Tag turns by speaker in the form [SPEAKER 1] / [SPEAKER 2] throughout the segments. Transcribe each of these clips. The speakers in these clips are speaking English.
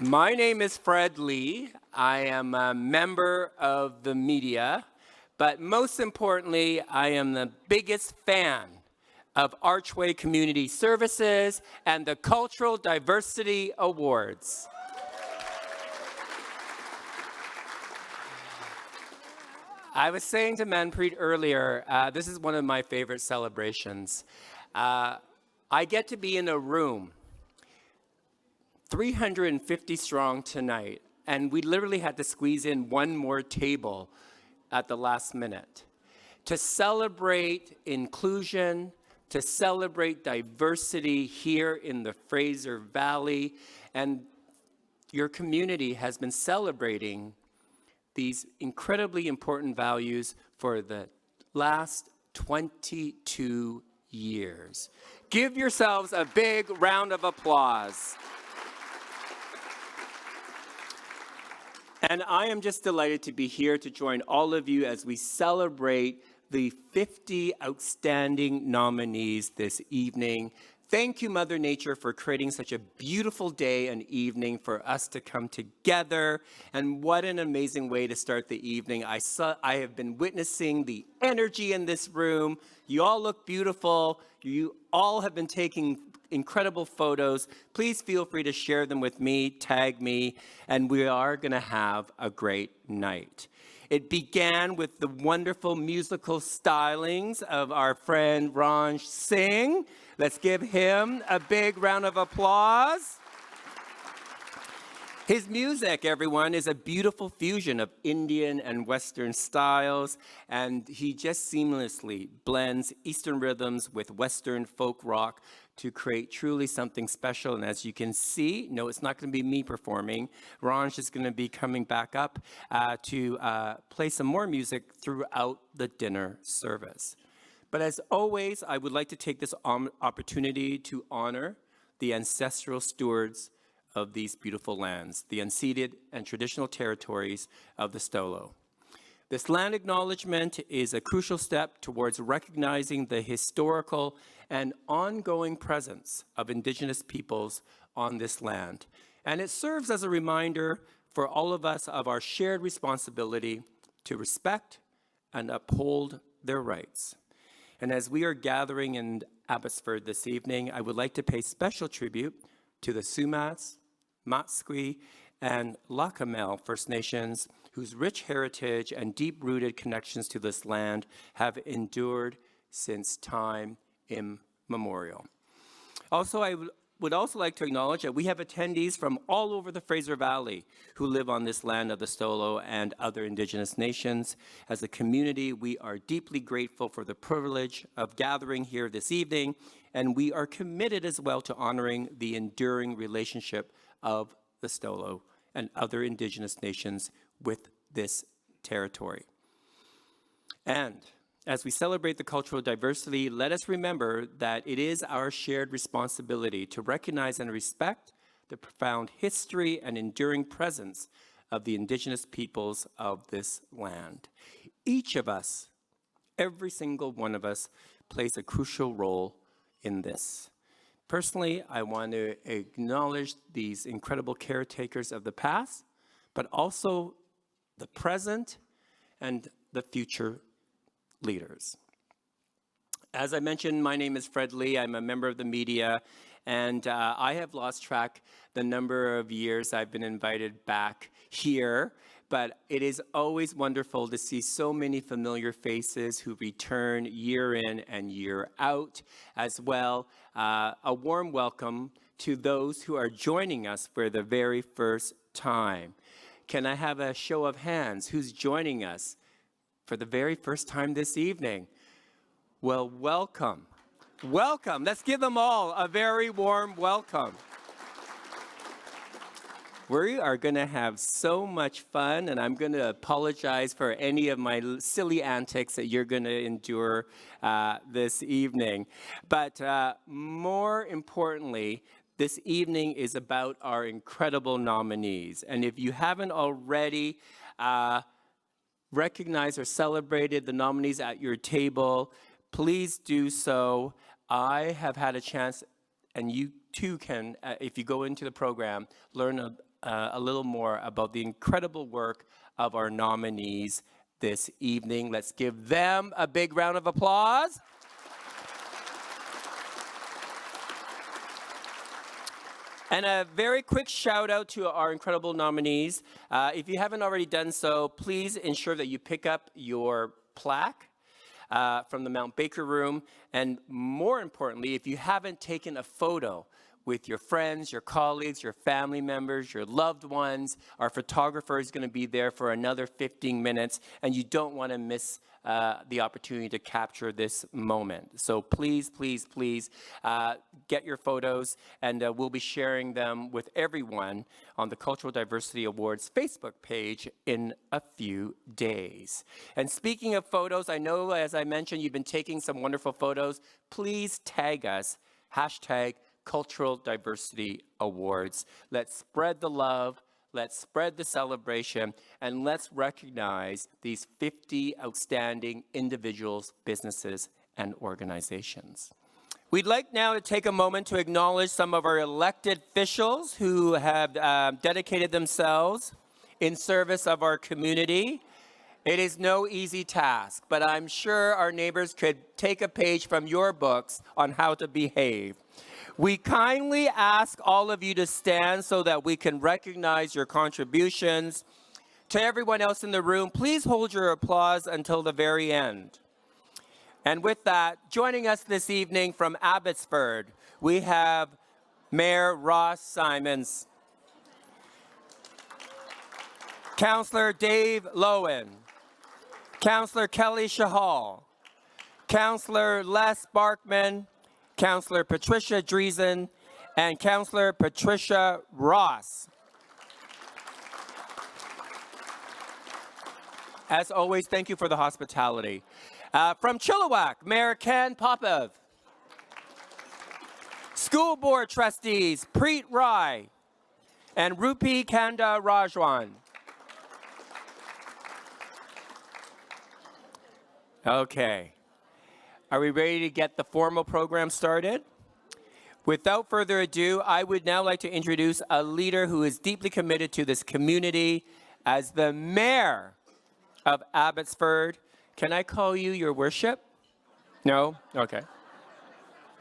[SPEAKER 1] My name is Fred Lee. I am a member of the media, but most importantly, I am the biggest fan of Archway Community Services and the Cultural Diversity Awards. I was saying to Manpreet earlier, this is one of my favorite celebrations. I get to be in a room 350 strong tonight, and we literally had to squeeze in one more table at the last minute to celebrate inclusion, to celebrate diversity here in the Fraser Valley. And your community has been celebrating these incredibly important values for the last 22 years. Give yourselves a big round of applause. And I am just delighted to be here to join all of you as we celebrate the 50 outstanding nominees this evening. Thank you, Mother Nature, for creating such a beautiful day and evening for us to come together. And what an amazing way to start the evening. I have been witnessing the energy in this room. You all look beautiful. You all have been taking incredible photos. Please feel free to share them with me, tag me, and we are going to have a great night. It began with the wonderful musical stylings of our friend Ranj Singh. Let's give him a big round of applause. His music, everyone, is a beautiful fusion of Indian and Western styles, and he just seamlessly blends Eastern rhythms with Western folk rock to create truly something special. And as you can see, no, it's not going to be me performing. Ranj is going to be coming back up to play some more music throughout the dinner service. But as always, I would like to take this opportunity to honor the ancestral stewards of these beautiful lands, the unceded and traditional territories of the Stolo. This land acknowledgement is a crucial step towards recognizing the historical and ongoing presence of Indigenous peoples on this land. And it serves as a reminder for all of us of our shared responsibility to respect and uphold their rights. And as we are gathering in Abbotsford this evening, I would like to pay special tribute to the Sumas, Matsqui, and Lakamel First Nations, whose rich heritage and deep-rooted connections to this land have endured since time immemorial. Also, I would also like to acknowledge that we have attendees from all over the Fraser Valley who live on this land of the Stolo and other Indigenous nations. As a community, we are deeply grateful for the privilege of gathering here this evening, and we are committed as well to honoring the enduring relationship of the Stolo and other Indigenous nations with this territory. And as we celebrate the cultural diversity, let us remember that it is our shared responsibility to recognize and respect the profound history and enduring presence of the Indigenous peoples of this land. Each of us, every single one of us, plays a crucial role in this. Personally, I want to acknowledge these incredible caretakers of the past, but also the present and the future leaders. As I mentioned, my name is Fred Lee. I'm a member of the media, and I have lost track the number of years I've been invited back here, but it is always wonderful to see so many familiar faces who return year in and year out. As well, a warm welcome to those who are joining us for the very first time. Can I have a show of hands? Who's joining us for the very first time this evening? Well, welcome. Welcome. Let's give them all a very warm welcome. We are going to have so much fun, and I'm going to apologize for any of my silly antics that you're going to endure this evening. But more importantly, this evening is about our incredible nominees. And if you haven't already recognized or celebrated the nominees at your table, please do so. I have had a chance, and you too can, if you go into the program, learn a little more about the incredible work of our nominees this evening. Let's give them a big round of applause. And a very quick shout out to our incredible nominees. If you haven't already done so, please ensure that you pick up your plaque from the Mount Baker room. And more importantly, if you haven't taken a photo with your friends, your colleagues, your family members, your loved ones, our photographer is going to be there for another 15 minutes, and you don't want to miss the opportunity to capture this moment. So please, please, please get your photos, and we'll be sharing them with everyone on the Cultural Diversity Awards Facebook page in a few days. And speaking of photos, I know, as I mentioned, you've been taking some wonderful photos. Please tag us, hashtag Cultural Diversity Awards. Let's spread the love, let's spread the celebration, and let's recognize these 50 outstanding individuals, businesses, and organizations. We'd like now to take a moment to acknowledge some of our elected officials who have dedicated themselves in service of our community. It is no easy task, but I'm sure our neighbors could take a page from your books on how to behave. We kindly ask all of you to stand so that we can recognize your contributions. To everyone else in the room, please hold your applause until the very end. And with that, joining us this evening from Abbotsford, we have Mayor Ross Simons, Councillor Dave Lowen, Councillor Kelly Shahal, Councillor Les Barkman, Councillor Patricia Driesen, and Councillor Patricia Ross. As always, thank you for the hospitality. From Chilliwack, Mayor Ken Popov. School Board Trustees Preet Rai and Rupi Kanda Rajwan. Okay. Are we ready to get the formal program started? Without further ado, I would now like to introduce a leader who is deeply committed to this community as the Mayor of Abbotsford. Can I call you Your Worship? No? Okay. It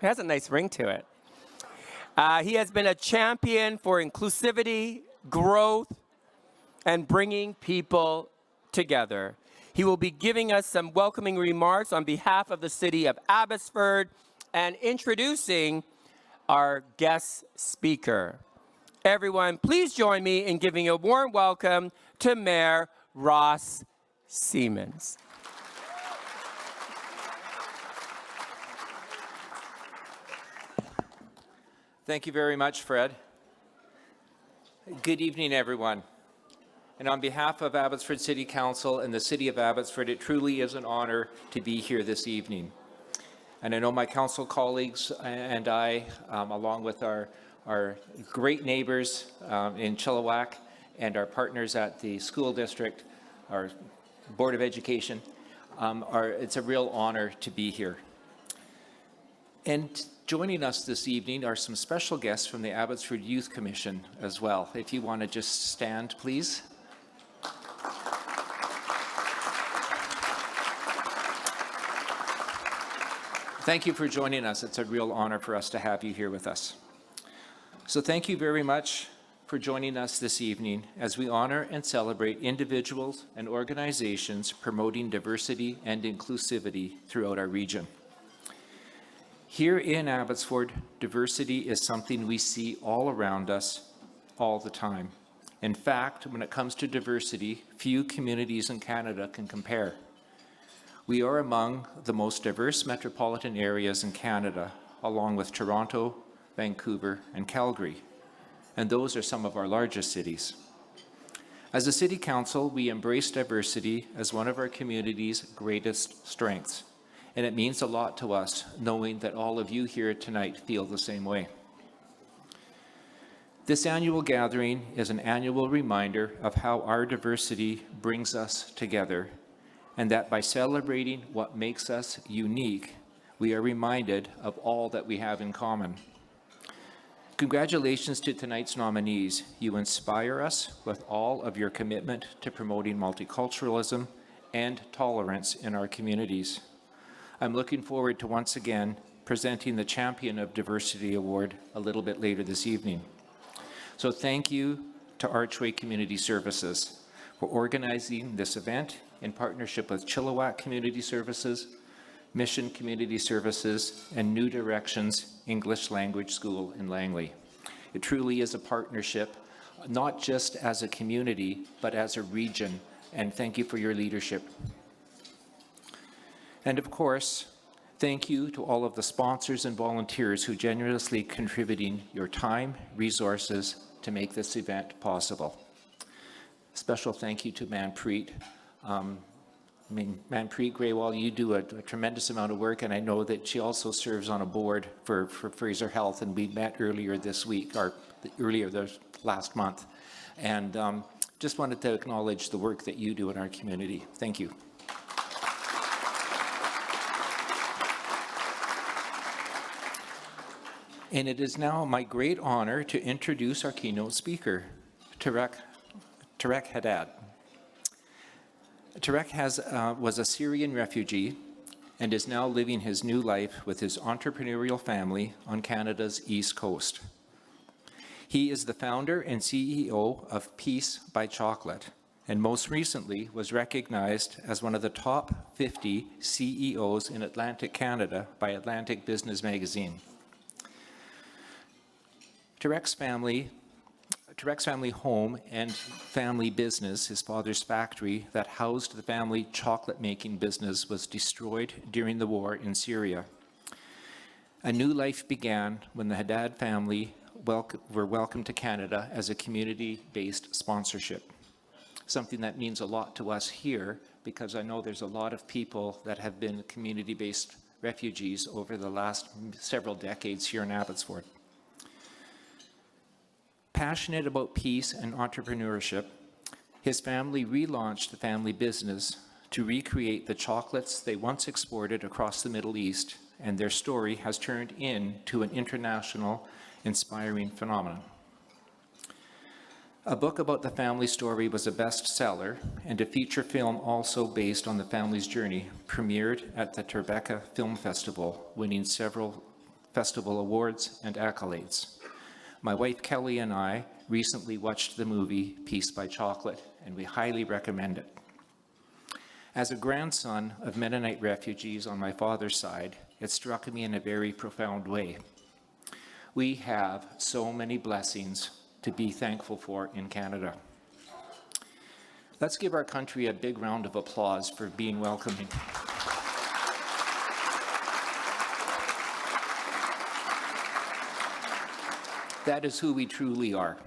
[SPEAKER 1] has a nice ring to it. He has been a champion for inclusivity, growth, and bringing people together. He will be giving us some welcoming remarks on behalf of the city of Abbotsford and introducing our guest speaker. Everyone, please join me in giving a warm welcome to Mayor Ross Simons.
[SPEAKER 2] Thank you very much, Fred. Good evening, everyone. And on behalf of Abbotsford City Council and the City of Abbotsford, it truly is an honor to be here this evening. And I know my council colleagues and I, along with our great neighbors in Chilliwack and our partners at the school district, our Board of Education, it's a real honor to be here. And joining us this evening are some special guests from the Abbotsford Youth Commission as well. If you want to just stand, please. Thank you for joining us. It's a real honor for us to have you here with us. So thank you very much for joining us this evening as we honor and celebrate individuals and organizations promoting diversity and inclusivity throughout our region. Here in Abbotsford, diversity is something we see all around us all the time. In fact, when it comes to diversity, few communities in Canada can compare. We are among the most diverse metropolitan areas in Canada, along with Toronto, Vancouver, and Calgary. And those are some of our largest cities. As a City Council, we embrace diversity as one of our community's greatest strengths. And it means a lot to us knowing that all of you here tonight feel the same way. This annual gathering is an annual reminder of how our diversity brings us together, and that by celebrating what makes us unique, we are reminded of all that we have in common. Congratulations to tonight's nominees. You inspire us with all of your commitment to promoting multiculturalism and tolerance in our communities. I'm looking forward to once again presenting the Champion of Diversity Award a little bit later this evening. So thank you to Archway Community Services for organizing this event in partnership with Chilliwack Community Services, Mission Community Services, and New Directions English Language School in Langley. It truly is a partnership, not just as a community, but as a region, and thank you for your leadership. And of course, thank you to all of the sponsors and volunteers who generously contributing your time, resources to make this event possible. Special thank you to Manpreet. Manpreet Graywall, you do a tremendous amount of work, and I know that she also serves on a board for Fraser Health, and we met earlier this week, or earlier this last month. And just wanted to acknowledge the work that you do in our community. Thank you. And it is now my great honor to introduce our keynote speaker, Tarek Haddad. Tarek was a Syrian refugee and is now living his new life with his entrepreneurial family on Canada's East Coast. He is the founder and CEO of Peace by Chocolate, and most recently was recognized as one of the top 50 CEOs in Atlantic Canada by Atlantic Business Magazine. Tarek's family home and family business, his father's factory that housed the family chocolate-making business, was destroyed during the war in Syria. A new life began when the Haddad family were welcomed to Canada as a community-based sponsorship, something that means a lot to us here because I know there's a lot of people that have been community-based refugees over the last several decades here in Abbotsford. Passionate about peace and entrepreneurship, his family relaunched the family business to recreate the chocolates they once exported across the Middle East, and their story has turned into an international, inspiring phenomenon. A book about the family story was a bestseller, and a feature film also based on the family's journey premiered at the Tribeca Film Festival, winning several festival awards and accolades. My wife Kelly and I recently watched the movie Peace by Chocolate, and we highly recommend it. As a grandson of Mennonite refugees on my father's side, it struck me in a very profound way. We have so many blessings to be thankful for in Canada. Let's give our country a big round of applause for being welcoming. That is who we truly are.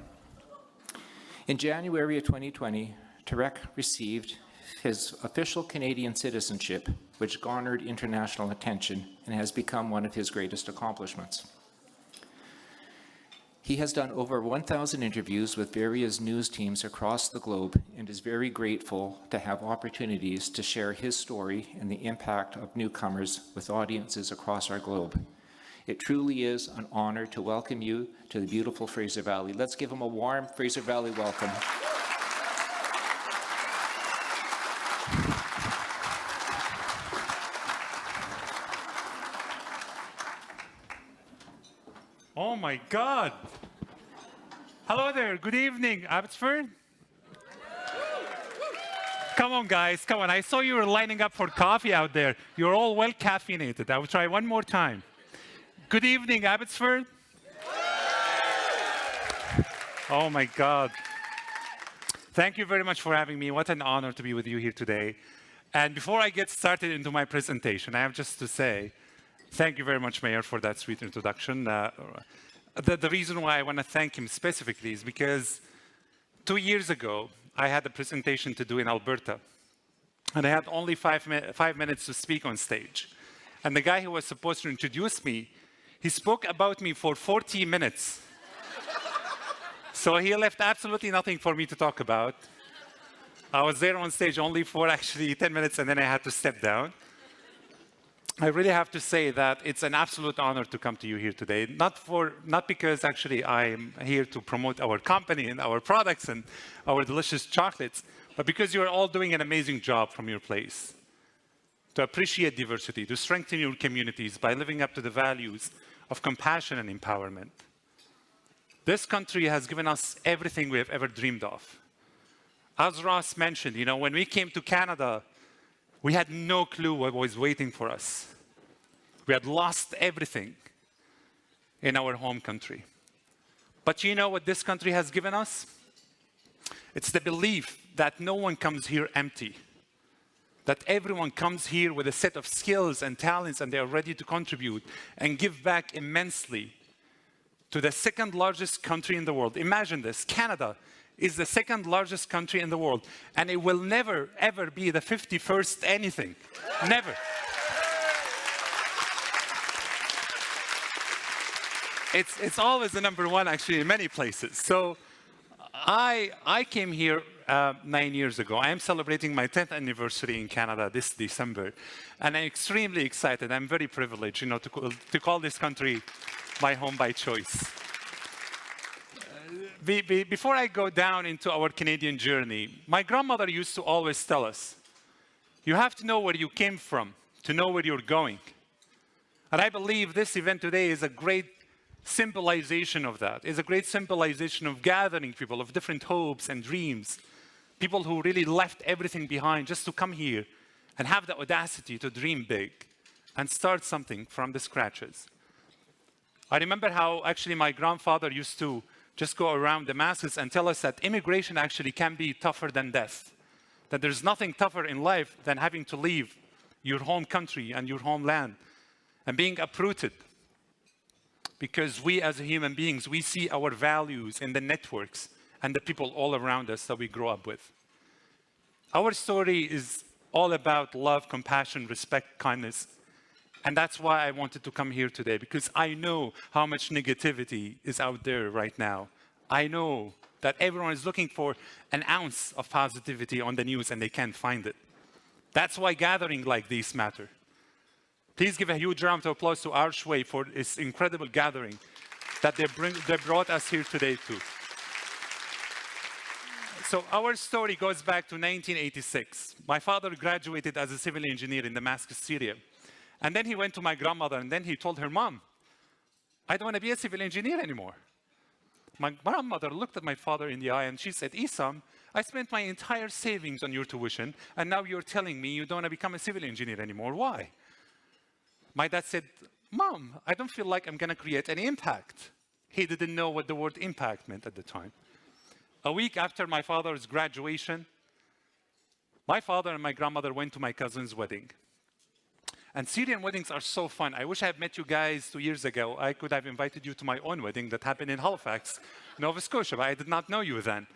[SPEAKER 2] In January of 2020, Tarek received his official Canadian citizenship, which garnered international attention and has become one of his greatest accomplishments. He has done over 1,000 interviews with various news teams across the globe and is very grateful to have opportunities to share his story and the impact of newcomers with audiences across our globe. It truly is an honor to welcome you to the beautiful Fraser Valley. Let's give him a warm Fraser Valley welcome.
[SPEAKER 3] Oh my God. Hello there. Good evening, Abbotsford. Come on, guys. Come on. I saw you were lining up for coffee out there. You're all well caffeinated. I will try one more time. Good evening, Abbotsford. Oh my God. Thank you very much for having me. What an honor to be with you here today. And before I get started into my presentation, I have just to say, thank you very much, Mayor, for that sweet introduction. The reason why I want to thank him specifically is because 2 years ago, I had a presentation to do in Alberta. And I had only 5 minutes to speak on stage. And the guy who was supposed to introduce me, he spoke about me for 40 minutes. So he left absolutely nothing for me to talk about. I was there on stage only for actually 10 minutes, and then I had to step down. I really have to say that it's an absolute honor to come to you here today. Not because actually I'm here to promote our company and our products and our delicious chocolates, but because you're all doing an amazing job from your place to appreciate diversity, to strengthen your communities by living up to the values of compassion and empowerment. This country has given us everything we have ever dreamed of. As Ross mentioned, when we came to Canada, we had no clue what was waiting for us. We had lost everything in our home country. But you know what this country has given us? It's the belief that no one comes here empty, that everyone comes here with a set of skills and talents, and they are ready to contribute and give back immensely to the second largest country in the world. Imagine this, Canada is the second largest country in the world, and it will never, ever be the 51st anything. Never. It's always the number one, actually, in many places. So I came here 9 years ago. I am celebrating my 10th anniversary in Canada this December, and I'm extremely excited. I'm very privileged, to call this country my home by choice. Before I go down into our Canadian journey, my grandmother used to always tell us, you have to know where you came from to know where you're going. And I believe this event today is a great symbolization of that. It's a great symbolization of gathering people of different hopes and dreams, people who really left everything behind just to come here and have the audacity to dream big and start something from the scratches. I remember how actually my grandfather used to just go around the masses and tell us that immigration actually can be tougher than death, that there's nothing tougher in life than having to leave your home country and your homeland and being uprooted. Because we as human beings, we see our values in the networks and the people all around us that we grow up with. Our story is all about love, compassion, respect, kindness. And that's why I wanted to come here today, because I know how much negativity is out there right now. I know that everyone is looking for an ounce of positivity on the news and they can't find it. That's why gathering like these matter. Please give a huge round of applause to Archway for this incredible gathering that they brought us here today too. So our story goes back to 1986. My father graduated as a civil engineer in Damascus, Syria. And then he went to my grandmother and then he told her, Mom, I don't want to be a civil engineer anymore. My grandmother looked at my father in the eye and she said, Isam, I spent my entire savings on your tuition and now you're telling me you don't want to become a civil engineer anymore. Why? My dad said, Mom, I don't feel like I'm going to create any impact. He didn't know what the word impact meant at the time. A week after my father's graduation, my father and my grandmother went to my cousin's wedding. And Syrian weddings are so fun. I wish I had met you guys 2 years ago. I could have invited you to my own wedding that happened in Halifax, Nova Scotia, but I did not know you then.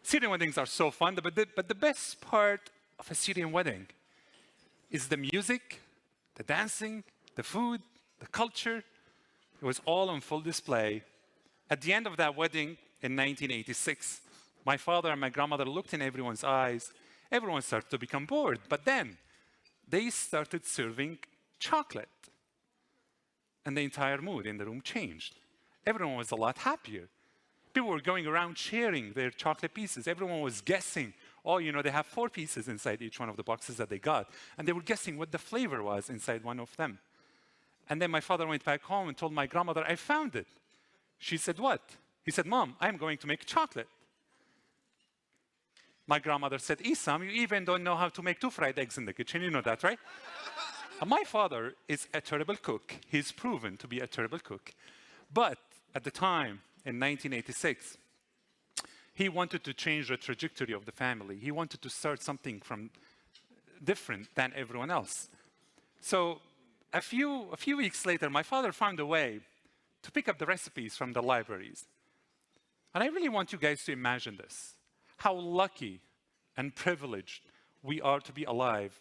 [SPEAKER 3] Syrian weddings are so fun, but the best part of a Syrian wedding is the music, the dancing, the food, the culture. It was all on full display. At the end of that wedding in 1986, my father and my grandmother looked in everyone's eyes. Everyone started to become bored, but then they started serving chocolate. And the entire mood in the room changed. Everyone was a lot happier. People were going around sharing their chocolate pieces. Everyone was guessing, oh, they have 4 pieces inside each one of the boxes that they got. And they were guessing what the flavor was inside one of them. And then my father went back home and told my grandmother, I found it. She said, what? He said, Mom, I'm going to make chocolate. My grandmother said, Isam, you even don't know how to make 2 fried eggs in the kitchen. You know that, right? My father is a terrible cook. He's proven to be a terrible cook. But at the time, in 1986, he wanted to change the trajectory of the family. He wanted to start something from different than everyone else. So a few weeks later, my father found a way to pick up the recipes from the libraries. And I really want you guys to imagine this. How lucky and privileged we are to be alive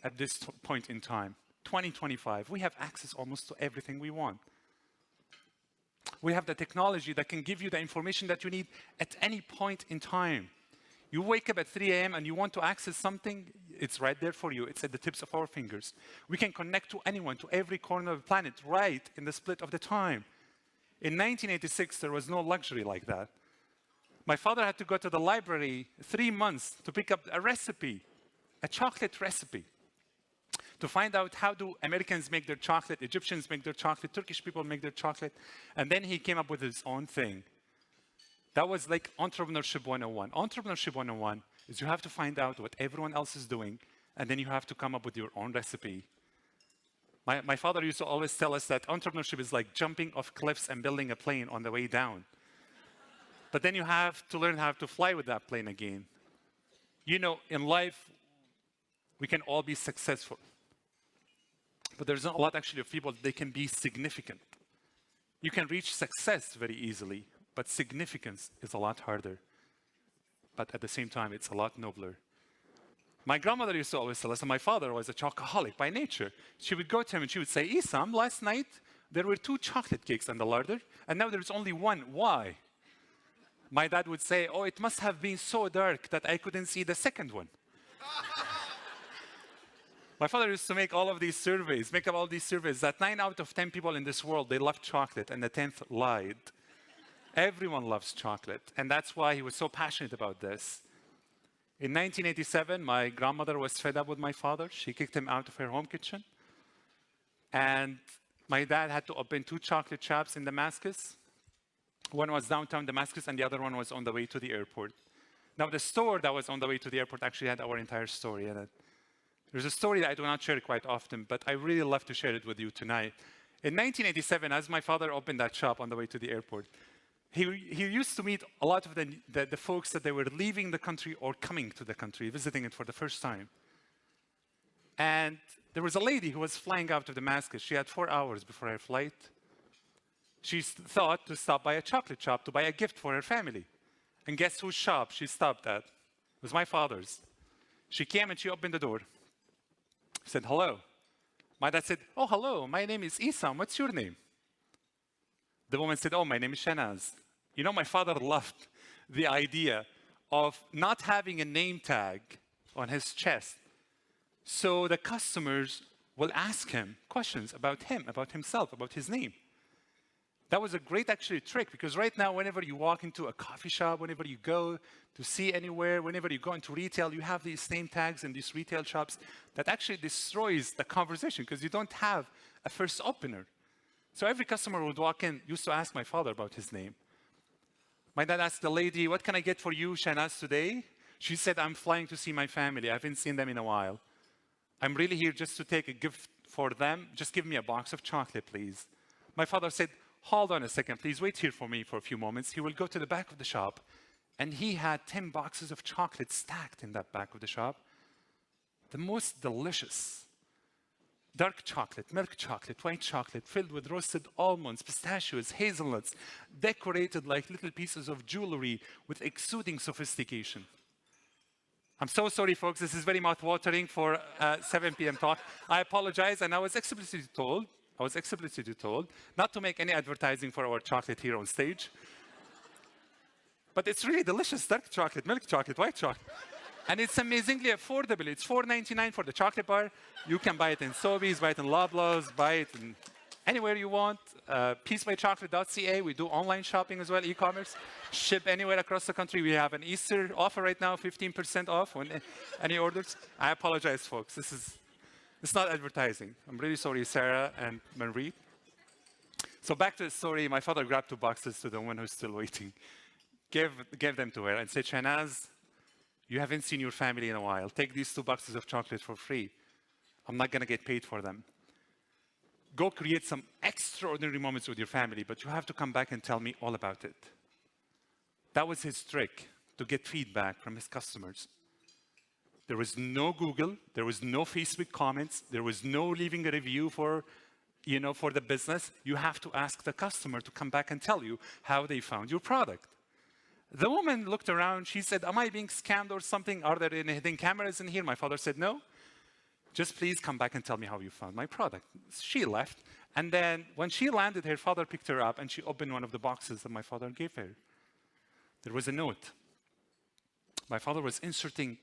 [SPEAKER 3] at this point in time. 2025, we have access almost to everything we want. We have the technology that can give you the information that you need at any point in time. You wake up at 3 a.m. and you want to access something, it's right there for you. It's at the tips of our fingers. We can connect to anyone, to every corner of the planet, right in the split of the time. In 1986, there was no luxury like that. My father had to go to the library 3 months to pick up a recipe, a chocolate recipe, to find out how do Americans make their chocolate, Egyptians make their chocolate, Turkish people make their chocolate, and then he came up with his own thing. That was like Entrepreneurship 101. Entrepreneurship 101 is you have to find out what everyone else is doing, and then you have to come up with your own recipe. My father used to always tell us that entrepreneurship is like jumping off cliffs and building a plane on the way down. But then you have to learn how to fly with that plane again. You know, in life, we can all be successful. But there's not a lot actually of people they can be significant. You can reach success very easily, but significance is a lot harder. But at the same time, it's a lot nobler. My grandmother used to always tell us, and my father was a chocoholic by nature. She would go to him and she would say, Isam, last night there were 2 chocolate cakes in the larder, and now there's only 1. Why? My dad would say, oh, it must have been so dark that I couldn't see the second one. My father used to make all of these surveys, make up all these surveys, that 9 out of 10 people in this world, they love chocolate, and the 10th lied. Everyone loves chocolate, and that's why he was so passionate about this. In 1987, my grandmother was fed up with my father. She kicked him out of her home kitchen. And my dad had to open 2 chocolate shops in Damascus. One was downtown Damascus, and the other one was on the way to the airport. Now, the store that was on the way to the airport actually had our entire story in it. There's a story that I do not share quite often, but I really love to share it with you tonight. In 1987, as my father opened that shop on the way to the airport, he used to meet a lot of the folks that they were leaving the country or coming to the country, visiting it for the first time. And there was a lady who was flying out of Damascus. She had 4 hours before her flight. She thought to stop by a chocolate shop to buy a gift for her family. And guess whose shop she stopped at? It was my father's. She came and she opened the door. She said, hello. My dad said, oh, hello, my name is Isam. What's your name? The woman said, oh, my name is Shanaz. You know, my father loved the idea of not having a name tag on his chest. So the customers will ask him questions about him, about himself, about his name. That was a great actually trick, because right now, whenever you walk into a coffee shop, whenever you go to see anywhere, whenever you go into retail, you have these name tags in these retail shops that actually destroys the conversation because you don't have a first opener. So every customer would walk in, used to ask my father about his name. My dad asked the lady, what can I get for you, Shanaz, today? She said, I'm flying to see my family. I haven't seen them in a while. I'm really here just to take a gift for them. Just give me a box of chocolate, please. My father said, hold on a second, please wait here for me for a few moments. He will go to the back of the shop, and he had 10 boxes of chocolate stacked in that back of the shop. The most delicious. Dark chocolate, milk chocolate, white chocolate, filled with roasted almonds, pistachios, hazelnuts, decorated like little pieces of jewelry with exuding sophistication. I'm so sorry, folks. This is very mouth-watering for 7 p.m. talk. I apologize, and I was explicitly told not to make any advertising for our chocolate here on stage. But it's really delicious, dark chocolate, milk chocolate, white chocolate. And it's amazingly affordable. It's $4.99 for the chocolate bar. You can buy it in Sobeys, buy it in Loblaws, buy it in anywhere you want. Peacebychocolate.ca. We do online shopping as well, e-commerce. Ship anywhere across the country. We have an Easter offer right now, 15% off on any orders. I apologize, folks. It's not advertising. I'm really sorry, Sarah and Marie. So back to the story. My father grabbed 2 boxes to the woman who's still waiting, gave them to her, and said, Shanaz, you haven't seen your family in a while. Take these 2 boxes of chocolate for free. I'm not going to get paid for them. Go create some extraordinary moments with your family, but you have to come back and tell me all about it. That was his trick to get feedback from his customers. There was no Google. There was no Facebook comments. There was no leaving a review for the business. You have to ask the customer to come back and tell you how they found your product. The woman looked around. She said, am I being scammed or something? Are there any hidden cameras in here? My father said, no. Just please come back and tell me how you found my product. She left. And then when she landed, her father picked her up and she opened one of the boxes that my father gave her. There was a note. my father was inserting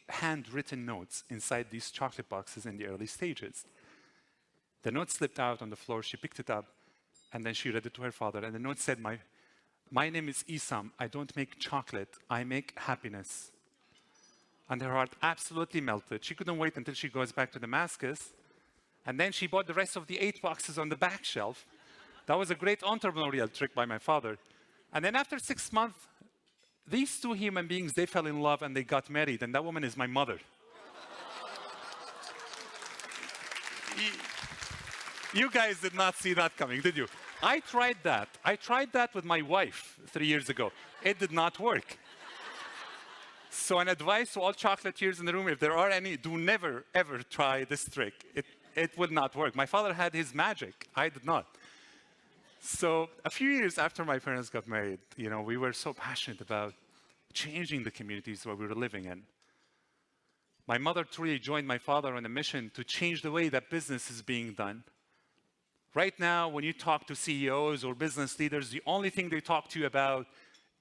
[SPEAKER 3] handwritten notes inside these chocolate boxes in the early stages. The note slipped out on the floor. She picked it up, and then she read it to her father. And the note said, my name is Isam. I don't make chocolate. I make happiness. And her heart absolutely melted. She couldn't wait until she goes back to Damascus. And then she bought the rest of the 8 boxes on the back shelf. That was a great entrepreneurial trick by my father. And then after 6 months, these 2 human beings, they fell in love and they got married. And that woman is my mother. You guys did not see that coming, did you? I tried that. I tried that with my wife 3 years ago. It did not work. So an advice to all chocolatiers in the room, if there are any, do never, ever try this trick. It would not work. My father had his magic. I did not. So a few years after my parents got married, we were so passionate about changing the communities where we were living in. My mother truly joined my father on a mission to change the way that business is being done. Right now, when you talk to CEOs or business leaders, the only thing they talk to you about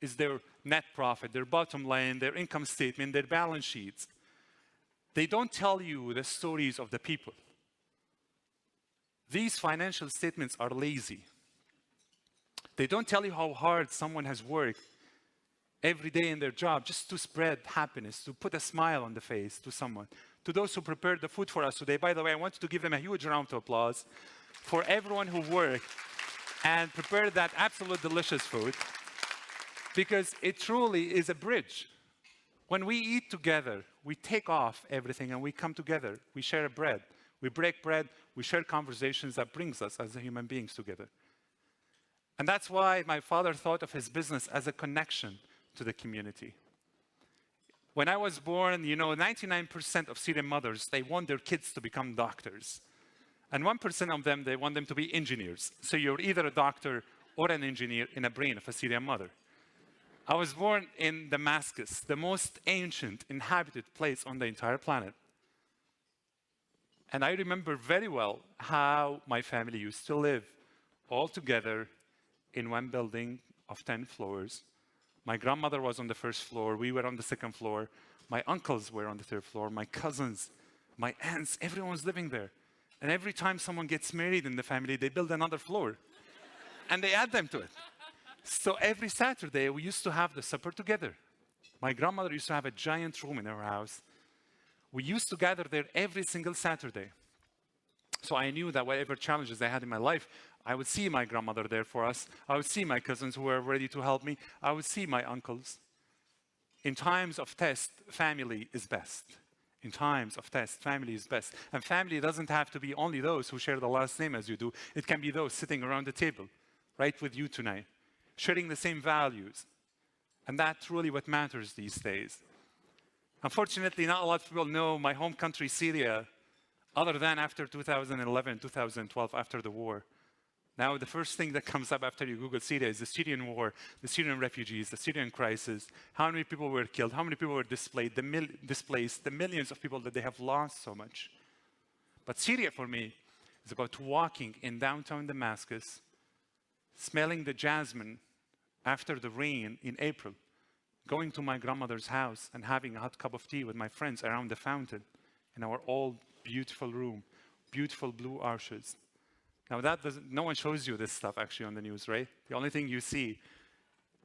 [SPEAKER 3] is their net profit, their bottom line, their income statement, their balance sheets. They don't tell you the stories of the people. These financial statements are lazy. They don't tell you how hard someone has worked every day in their job just to spread happiness, to put a smile on the face to someone. To those who prepared the food for us today, by the way, I want to give them a huge round of applause for everyone who worked and prepared that absolute delicious food, because it truly is a bridge. When we eat together, we take off everything and we come together. We share a bread. We break bread. We share conversations that brings us as human beings together. And that's why my father thought of his business as a connection to the community. When I was born, 99% of Syrian mothers, they want their kids to become doctors. And 1% of them, they want them to be engineers. So you're either a doctor or an engineer in a brain of a Syrian mother. I was born in Damascus, the most ancient inhabited place on the entire planet. And I remember very well how my family used to live all together in one building of 10 floors. My grandmother was on the first floor. We were on the second floor. My uncles were on the third floor. My cousins, my aunts, everyone was living there. And every time someone gets married in the family, they build another floor. And they add them to it. So every Saturday, we used to have the supper together. My grandmother used to have a giant room in her house. We used to gather there every single Saturday. So I knew that whatever challenges I had in my life, I would see my grandmother there for us. I would see my cousins who were ready to help me. I would see my uncles. In times of test, family is best. In times of test, family is best. And family doesn't have to be only those who share the last name as you do. It can be those sitting around the table, right with you tonight, sharing the same values. And that's really what matters these days. Unfortunately, not a lot of people know my home country, Syria, other than after 2011, 2012, after the war. Now, the first thing that comes up after you Google Syria is the Syrian war, the Syrian refugees, the Syrian crisis, how many people were killed, how many people were displaced, the millions of people that they have lost so much. But Syria, for me, is about walking in downtown Damascus, smelling the jasmine after the rain in April, going to my grandmother's house and having a hot cup of tea with my friends around the fountain in our old, beautiful room, beautiful blue arches. Now no one shows you this stuff actually on the news, right? The only thing you see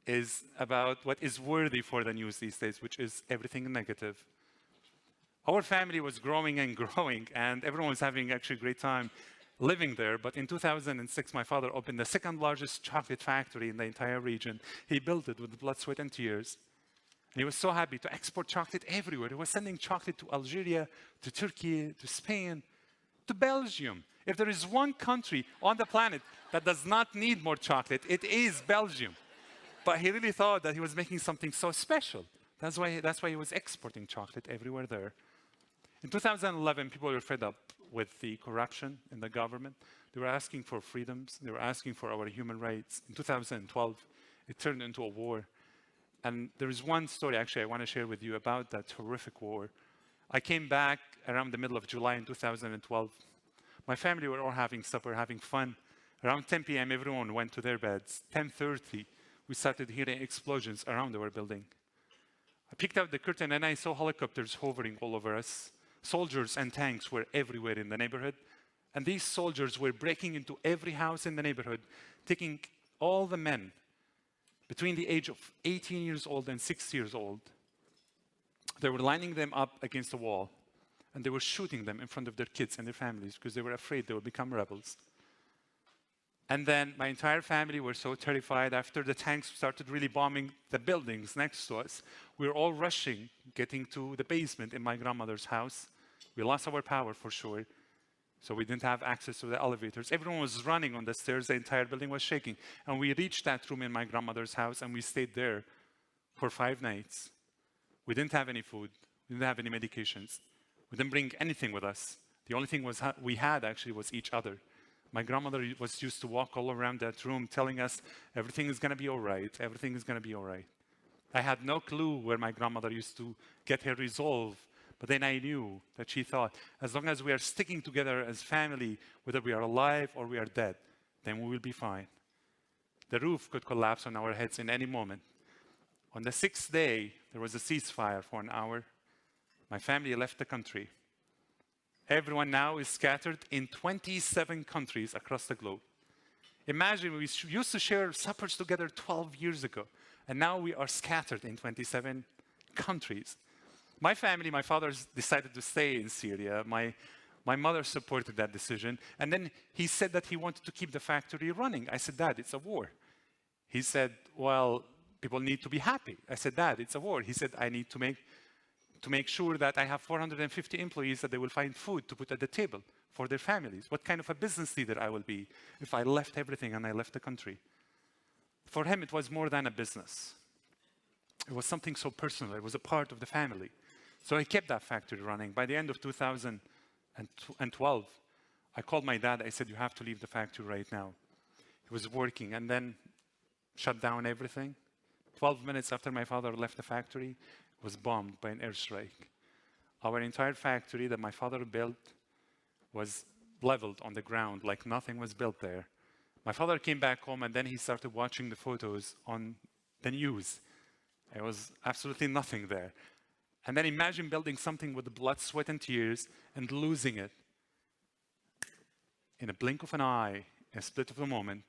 [SPEAKER 3] is about what is worthy for the news these days, which is everything negative. Our family was growing and growing, and everyone was having actually a great time living there. But in 2006, my father opened the second largest chocolate factory in the entire region. He built it with blood, sweat, and tears. And he was so happy to export chocolate everywhere. He was sending chocolate to Algeria, to Turkey, to Spain, to Belgium. If there is one country on the planet that does not need more chocolate, it is Belgium. But he really thought that he was making something so special. That's why he was exporting chocolate everywhere there. In 2011, people were fed up with the corruption in the government. They were asking for freedoms. They were asking for our human rights. In 2012, it turned into a war. And there is one story, actually, I want to share with you about that horrific war. I came back around the middle of July in 2012. My family were all having supper, having fun. Around 10 p.m., everyone went to their beds. 10:30, we started hearing explosions around our building. I peeked out the curtain and I saw helicopters hovering all over us. Soldiers and tanks were everywhere in the neighborhood. And these soldiers were breaking into every house in the neighborhood, taking all the men between the age of 18 years old and 6 years old. They were lining them up against a wall, and they were shooting them in front of their kids and their families because they were afraid they would become rebels. And then my entire family were so terrified after the tanks started really bombing the buildings next to us. We were all rushing, getting to the basement in my grandmother's house. We lost our power for sure, so we didn't have access to the elevators. Everyone was running on the stairs. The entire building was shaking. And we reached that room in my grandmother's house, and we stayed there for 5 nights. We didn't have any food. We didn't have any medications. We didn't bring anything with us. The only thing we had actually was each other. My grandmother was used to walk all around that room telling us, everything is going to be all right, everything is going to be all right. I had no clue where my grandmother used to get her resolve, but then I knew that she thought, as long as we are sticking together as family, whether we are alive or we are dead, then we will be fine. The roof could collapse on our heads in any moment. On the 6th day, there was a ceasefire for an hour. My family left the country. Everyone now is scattered in 27 countries across the globe. Imagine we used to share suppers together 12 years ago, and now we are scattered in 27 countries. My family, my father decided to stay in Syria. My mother supported that decision, and then he said that he wanted to keep the factory running. I said, Dad, it's a war. He said, well, people need to be happy. I said, Dad, it's a war. He said, I need to make sure that I have 450 employees, that they will find food to put at the table for their families. What kind of a business leader I will be if I left everything and I left the country. For him, it was more than a business. It was something so personal. It was a part of the family. So he kept that factory running. By the end of 2012, I called my dad. I said, you have to leave the factory right now. He was working and then shut down everything. 12 minutes after my father left the factory, was bombed by an airstrike. Our entire factory that my father built was leveled on the ground, like nothing was built there. My father came back home and then he started watching the photos on the news. There was absolutely nothing there. And then imagine building something with blood, sweat, and tears and losing it in a blink of an eye, in a split of a moment.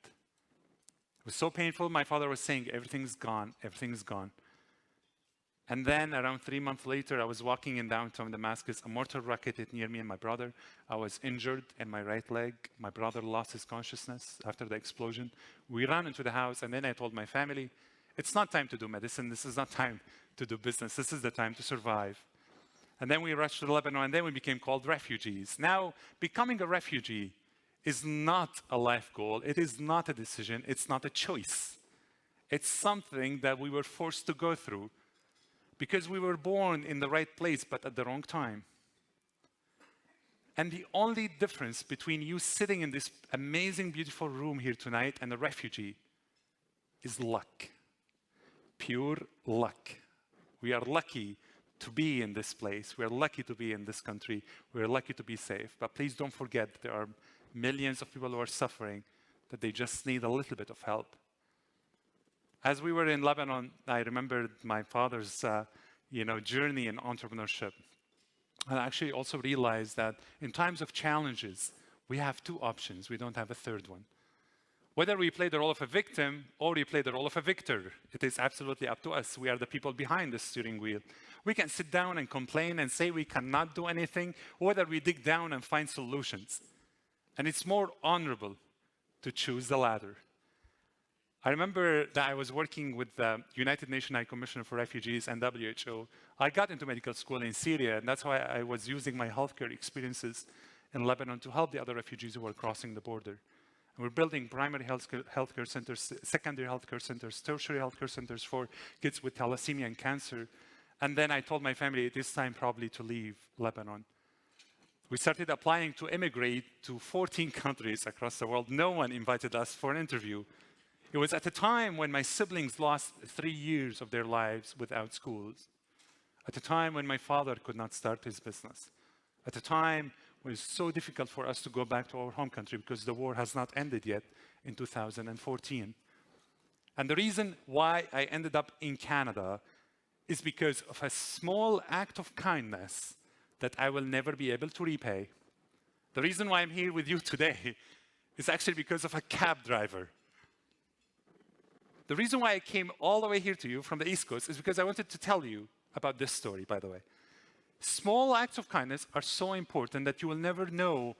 [SPEAKER 3] It was so painful. My father was saying, everything's gone, everything's gone. And then around 3 months later, I was walking in downtown Damascus. A mortar rocket hit near me and my brother. I was injured in my right leg. My brother lost his consciousness after the explosion. We ran into the house, and then I told my family, it's not time to do medicine. This is not time to do business. This is the time to survive. And then we rushed to Lebanon, and then we became called refugees. Now, becoming a refugee is not a life goal. It is not a decision. It's not a choice. It's something that we were forced to go through because we were born in the right place, but at the wrong time. And the only difference between you sitting in this amazing, beautiful room here tonight and a refugee is luck. Pure luck. We are lucky to be in this place. We are lucky to be in this country. We are lucky to be safe. But please don't forget, there are millions of people who are suffering, that they just need a little bit of help. As we were in Lebanon, I remembered my father's journey in entrepreneurship. And I actually also realized that in times of challenges, we have 2 options. We don't have a third one. Whether we play the role of a victim or we play the role of a victor, it is absolutely up to us. We are the people behind the steering wheel. We can sit down and complain and say we cannot do anything, or whether we dig down and find solutions. And it's more honorable to choose the latter. I remember that I was working with the United Nations High Commissioner for Refugees and WHO. I got into medical school in Syria, and that's why I was using my healthcare experiences in Lebanon to help the other refugees who were crossing the border. And we're building primary healthcare centers, secondary healthcare centers, tertiary healthcare centers for kids with thalassemia and cancer. And then I told my family it is time probably to leave Lebanon. We started applying to immigrate to 14 countries across the world. No one invited us for an interview. It was at a time when my siblings lost 3 years of their lives without schools. At a time when my father could not start his business. At a time when it's so difficult for us to go back to our home country because the war has not ended yet in 2014. And the reason why I ended up in Canada is because of a small act of kindness that I will never be able to repay. The reason why I'm here with you today is actually because of a cab driver. The reason why I came all the way here to you from the East Coast is because I wanted to tell you about this story, by the way. Small acts of kindness are so important that you will never know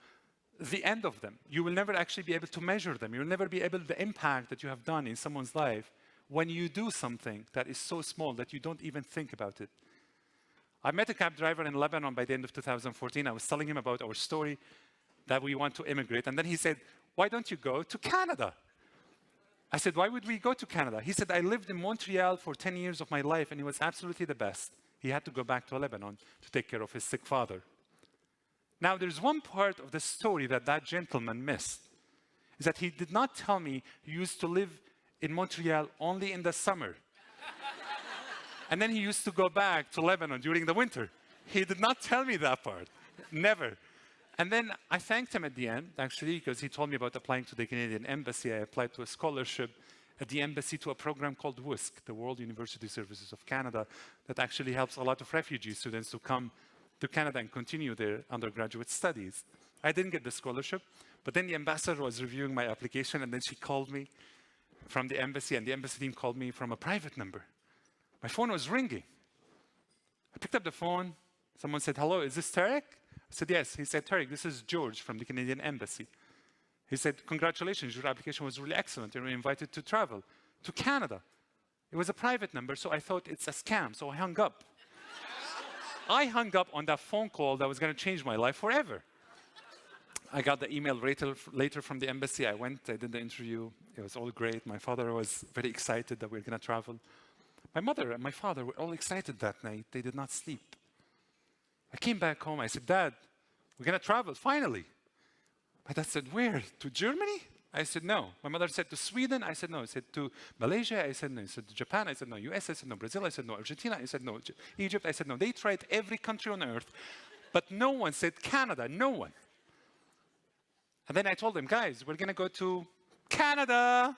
[SPEAKER 3] the end of them. You will never actually be able to measure them. You will never be able to the impact that you have done in someone's life when you do something that is so small that you don't even think about it. I met a cab driver in Lebanon by the end of 2014. I was telling him about our story that we want to immigrate. And then he said, why don't you go to Canada? I said, why would we go to Canada? He said, I lived in Montreal for 10 years of my life and it was absolutely the best. He had to go back to Lebanon to take care of his sick father. Now, there's one part of the story that that gentleman missed, is that he did not tell me he used to live in Montreal only in the summer. And then he used to go back to Lebanon during the winter. He did not tell me that part, never. And then I thanked him at the end, actually, because he told me about applying to the Canadian Embassy. I applied to a scholarship at the embassy to a program called WUSC, the World University Services of Canada, that actually helps a lot of refugee students to come to Canada and continue their undergraduate studies. I didn't get the scholarship, but then the ambassador was reviewing my application, and then she called me from the embassy, and the embassy team called me from a private number. My phone was ringing. I picked up the phone. Someone said, hello, is this Tarek? I said, yes. He said, Tarek, this is George from the Canadian Embassy. He said, congratulations, your application was really excellent. You were invited to travel to Canada. It was a private number, so I thought it's a scam, so I hung up. I hung up on that phone call that was going to change my life forever. I got the email later from the embassy. I went, I did the interview. It was all great. My father was very excited that we were going to travel. My mother and my father were all excited that night. They did not sleep. I came back home. I said, Dad, we're going to travel, finally. My dad said, where? To Germany? I said, no. My mother said, to Sweden? I said, no. I said, to Malaysia? I said, no. I said, to Japan? I said, no. US? I said, no. Brazil? I said, no. Argentina? I said, no. Egypt? I said, no. They tried every country on earth, but no one said Canada. No one. And then I told them, guys, we're going to go to Canada.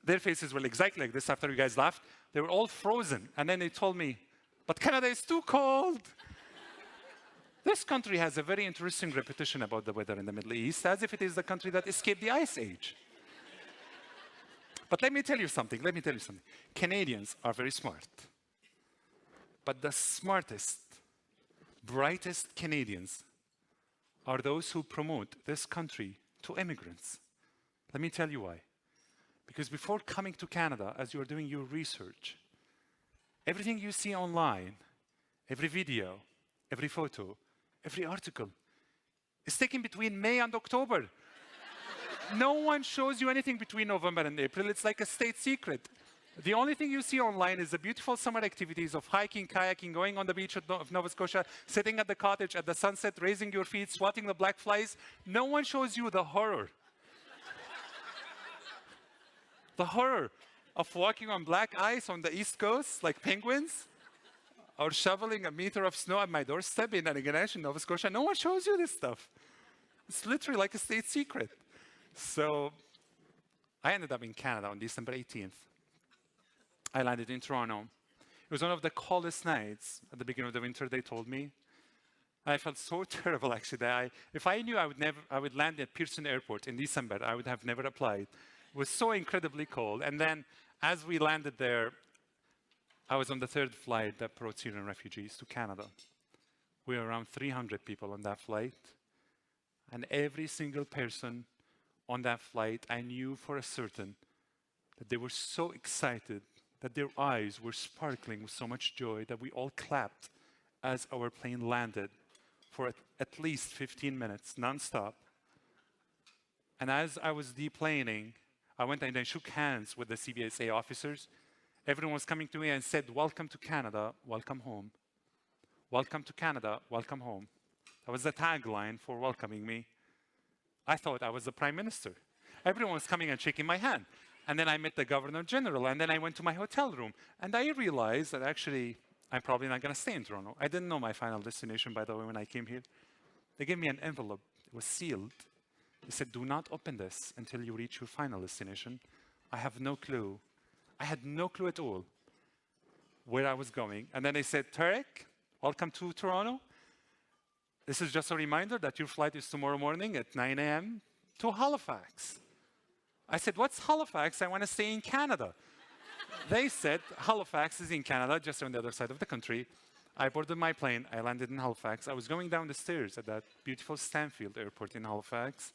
[SPEAKER 3] Their faces were exactly like this after you guys laughed. They were all frozen. And then they told me, but Canada is too cold. This country has a very interesting reputation about the weather in the Middle East, as if it is the country that escaped the Ice Age. But let me tell you something. Canadians are very smart. But the smartest, brightest Canadians are those who promote this country to immigrants. Let me tell you why. Because before coming to Canada, as you are doing your research, everything you see online, every video, every photo, every article is taken between May and October. No one shows you anything between November and April. It's like a state secret. The only thing you see online is the beautiful summer activities of hiking, kayaking, going on the beach of Nova Scotia, sitting at the cottage at the sunset, raising your feet, swatting the black flies. No one shows you the horror. The horror of walking on black ice on the East Coast like penguins, or shoveling a meter of snow at my doorstep in Antigonish in Nova Scotia. No one shows you this stuff. It's literally like a state secret. So I ended up in Canada on December 18th. I landed in Toronto. It was one of the coldest nights at the beginning of the winter, they told me. I felt so terrible, actually, that if I knew I would land at Pearson Airport in December, I would have never applied. It was so incredibly cold. And then as we landed there, I was on the third flight that brought Syrian refugees to Canada. We were around 300 people on that flight. And every single person on that flight, I knew for a certain that they were so excited that their eyes were sparkling with so much joy that we all clapped as our plane landed for at least 15 minutes, nonstop. And as I was deplaning, I went and I shook hands with the CBSA officers. Everyone was coming to me and said, welcome to Canada, welcome home. Welcome to Canada, welcome home. That was the tagline for welcoming me. I thought I was the Prime Minister. Everyone was coming and shaking my hand. And then I met the Governor General, and then I went to my hotel room. And I realized that actually, I'm probably not going to stay in Toronto. I didn't know my final destination, by the way, when I came here. They gave me an envelope. It was sealed. They said, do not open this until you reach your final destination. I have no clue. I had no clue at all where I was going. And then they said, Tarek, welcome to Toronto. This is just a reminder that your flight is tomorrow morning at 9 a.m. to Halifax. I said, what's Halifax? I want to stay in Canada. They said, Halifax is in Canada, just on the other side of the country. I boarded my plane. I landed in Halifax. I was going down the stairs at that beautiful Stanfield Airport in Halifax,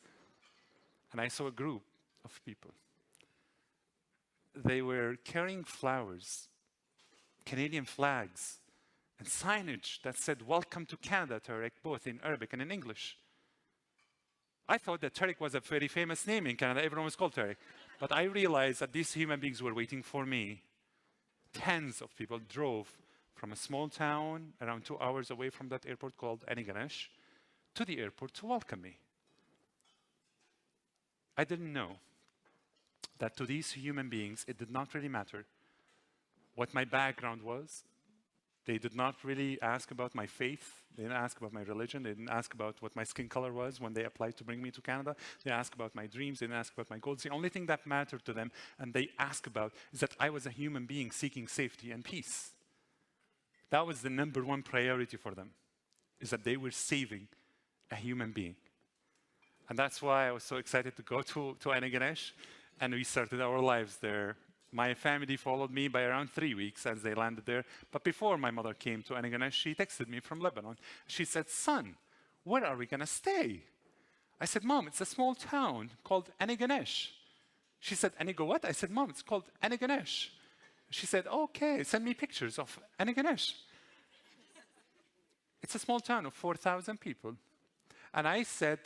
[SPEAKER 3] and I saw a group of people. They were carrying flowers, Canadian flags, and signage that said, welcome to Canada, Tarek, both in Arabic and in English. I thought that Tarek was a very famous name in Canada. Everyone was called Tarek. But I realized that these human beings were waiting for me. Tens of people drove from a small town around 2 hours away from that airport called Antigonish to the airport to welcome me. I didn't know that to these human beings, it did not really matter what my background was. They did not really ask about my faith. They didn't ask about my religion. They didn't ask about what my skin color was when they applied to bring me to Canada. They asked about my dreams. They didn't ask about my goals. The only thing that mattered to them and they asked about is that I was a human being seeking safety and peace. That was the number one priority for them, is that they were saving a human being. And that's why I was so excited to go to Antigonish, and we started our lives there. My family followed me by around 3 weeks as they landed there. But before my mother came to Antigonish, she texted me from Lebanon. She said, son, where are we going to stay? I said, Mom, it's a small town called Antigonish. She said, Anigo what? I said, Mom, it's called Antigonish. She said, okay, send me pictures of Antigonish. It's a small town of 4,000 people. And I said,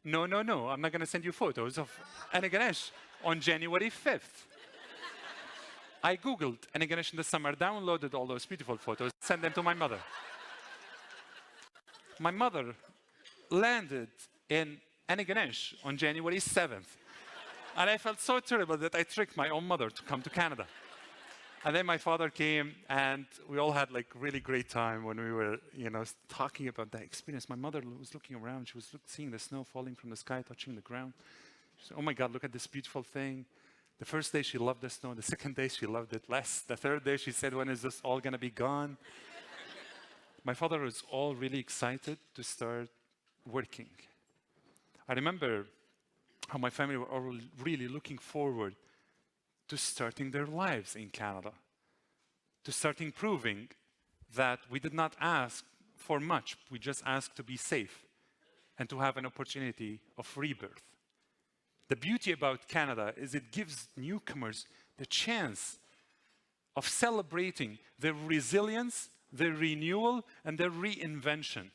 [SPEAKER 3] no, I'm not going to send you photos of Antigonish on January 5th. I Googled Antigonish in the summer, downloaded all those beautiful photos, sent them to my mother. My mother landed in Antigonish on January 7th. And I felt so terrible that I tricked my own mother to come to Canada. And then my father came, and we all had like really great time when we were, talking about that experience. My mother was looking around. She was seeing the snow falling from the sky, touching the ground. She said, oh my God, look at this beautiful thing. The first day she loved the snow. The second day she loved it less. The third day she said, when is this all going to be gone? My father was all really excited to start working. I remember how my family were all really looking forward to starting their lives in Canada, to starting proving that we did not ask for much. We just asked to be safe and to have an opportunity of rebirth. The beauty about Canada is it gives newcomers the chance of celebrating their resilience, their renewal, and their reinvention.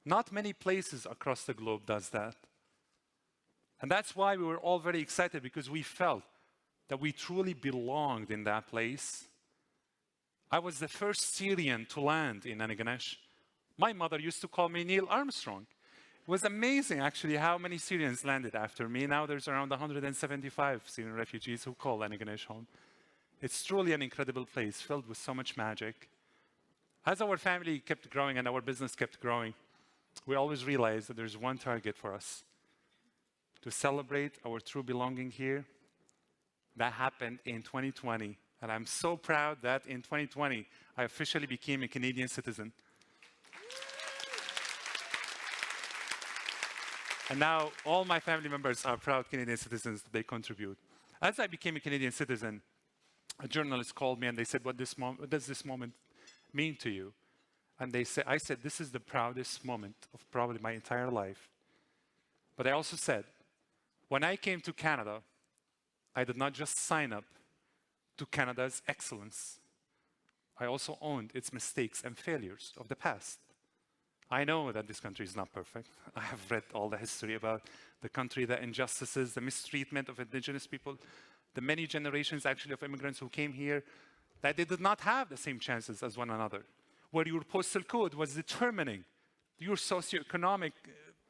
[SPEAKER 3] Not many places across the globe does that. And that's why we were all very excited, because we felt that we truly belonged in that place. I was the first Syrian to land in Antigonish. My mother used to call me Neil Armstrong. It was amazing, actually, how many Syrians landed after me. Now there's around 175 Syrian refugees who call Antigonish home. It's truly an incredible place, filled with so much magic. As our family kept growing and our business kept growing, we always realized that there's one target for us: to celebrate our true belonging here. That happened in 2020. And I'm so proud that in 2020, I officially became a Canadian citizen. And now all my family members are proud Canadian citizens. They contribute. As I became a Canadian citizen, a journalist called me and they said, what does this moment mean to you? And I said, this is the proudest moment of probably my entire life. But I also said, when I came to Canada, I did not just sign up to Canada's excellence. I also owned its mistakes and failures of the past. I know that this country is not perfect. I have read all the history about the country, the injustices, the mistreatment of indigenous people, the many generations actually of immigrants who came here, that they did not have the same chances as one another, where your postal code was determining your socioeconomic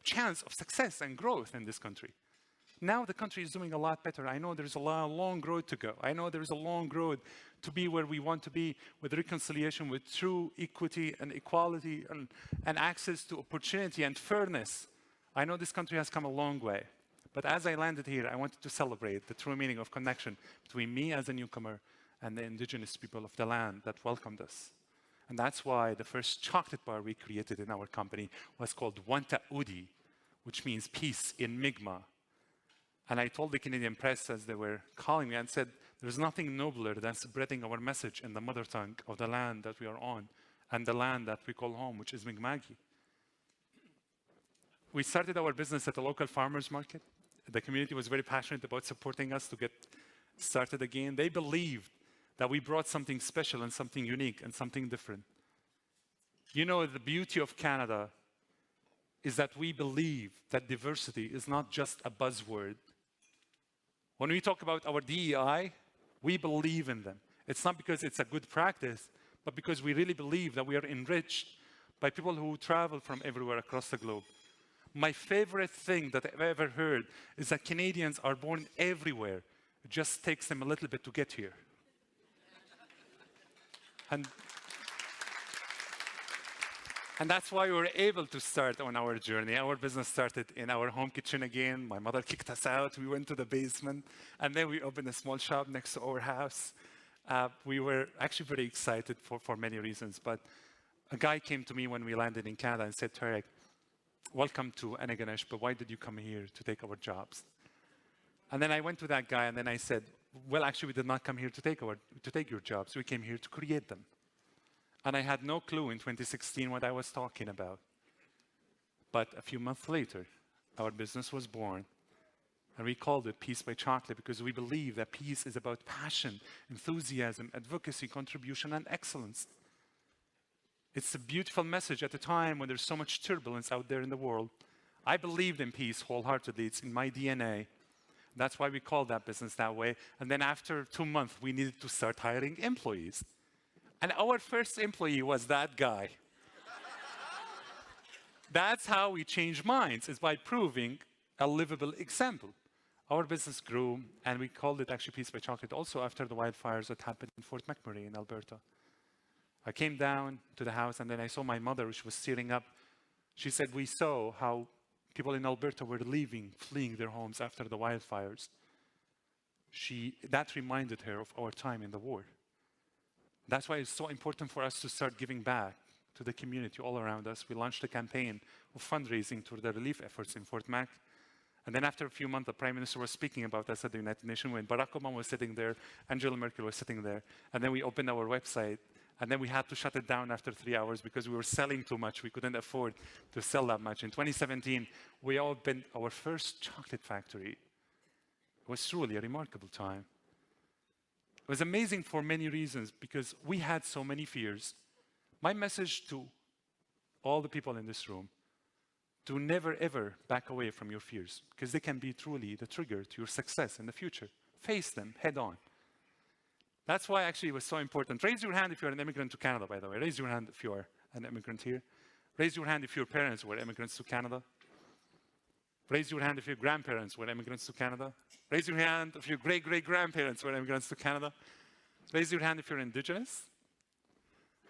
[SPEAKER 3] chance of success and growth in this country. Now the country is doing a lot better. I know there's a long road to go. I know there's a long road to be where we want to be, with reconciliation, with true equity and equality and access to opportunity and fairness. I know this country has come a long way. But as I landed here, I wanted to celebrate the true meaning of connection between me as a newcomer and the indigenous people of the land that welcomed us. And that's why the first chocolate bar we created in our company was called Wanta Udi, which means peace in Mi'kmaq. And I told the Canadian press as they were calling me and said, there's nothing nobler than spreading our message in the mother tongue of the land that we are on and the land that we call home, which is Mi'kmaqi. We started our business at a local farmer's market. The community was very passionate about supporting us to get started again. They believed that we brought something special and something unique and something different. You know, the beauty of Canada is that we believe that diversity is not just a buzzword. When we talk about our DEI, we believe in them. It's not because it's a good practice, but because we really believe that we are enriched by people who travel from everywhere across the globe. My favorite thing that I've ever heard is that Canadians are born everywhere. It just takes them a little bit to get here. And that's why we were able to start on our journey. Our business started in our home kitchen again. My mother kicked us out. We went to the basement. And then we opened a small shop next to our house. We were actually very excited for many reasons. But a guy came to me when we landed in Canada and said, Tarek, welcome to Anaganesh, but why did you come here to take our jobs? And then I went to that guy and then I said, well, actually, we did not come here to take your jobs. We came here to create them. And I had no clue in 2016 what I was talking about. But a few months later, our business was born. And we called it Peace by Chocolate because we believe that peace is about passion, enthusiasm, advocacy, contribution, and excellence. It's a beautiful message at a time when there's so much turbulence out there in the world. I believed in peace wholeheartedly. It's in my DNA. That's why we called that business that way. And then after 2 months, we needed to start hiring employees. And our first employee was that guy. That's how we change minds, is by proving a livable example. Our business grew, and we called it actually Peace by Chocolate also after the wildfires that happened in Fort McMurray in Alberta. I came down to the house, and then I saw my mother. She was tearing up. She said, we saw how people in Alberta were leaving, fleeing their homes after the wildfires. That reminded her of our time in the war. That's why it's so important for us to start giving back to the community all around us. We launched a campaign of fundraising to the relief efforts in Fort Mac. And then after a few months, the Prime Minister was speaking about us at the United Nations when Barack Obama was sitting there, Angela Merkel was sitting there. And then we opened our website. And then we had to shut it down after 3 hours because we were selling too much. We couldn't afford to sell that much. In 2017, we opened our first chocolate factory. It was truly a remarkable time. It was amazing for many reasons because we had so many fears. My message to all the people in this room, to never ever back away from your fears because they can be truly the trigger to your success in the future. Face them head on. That's why actually it was so important. Raise your hand if you're an immigrant to Canada, by the way. Raise your hand if you are an immigrant here. Raise your hand if your parents were immigrants to Canada. Raise your hand if your grandparents were immigrants to Canada. Raise your hand if your great-great-grandparents were immigrants to Canada. Raise your hand if you're Indigenous.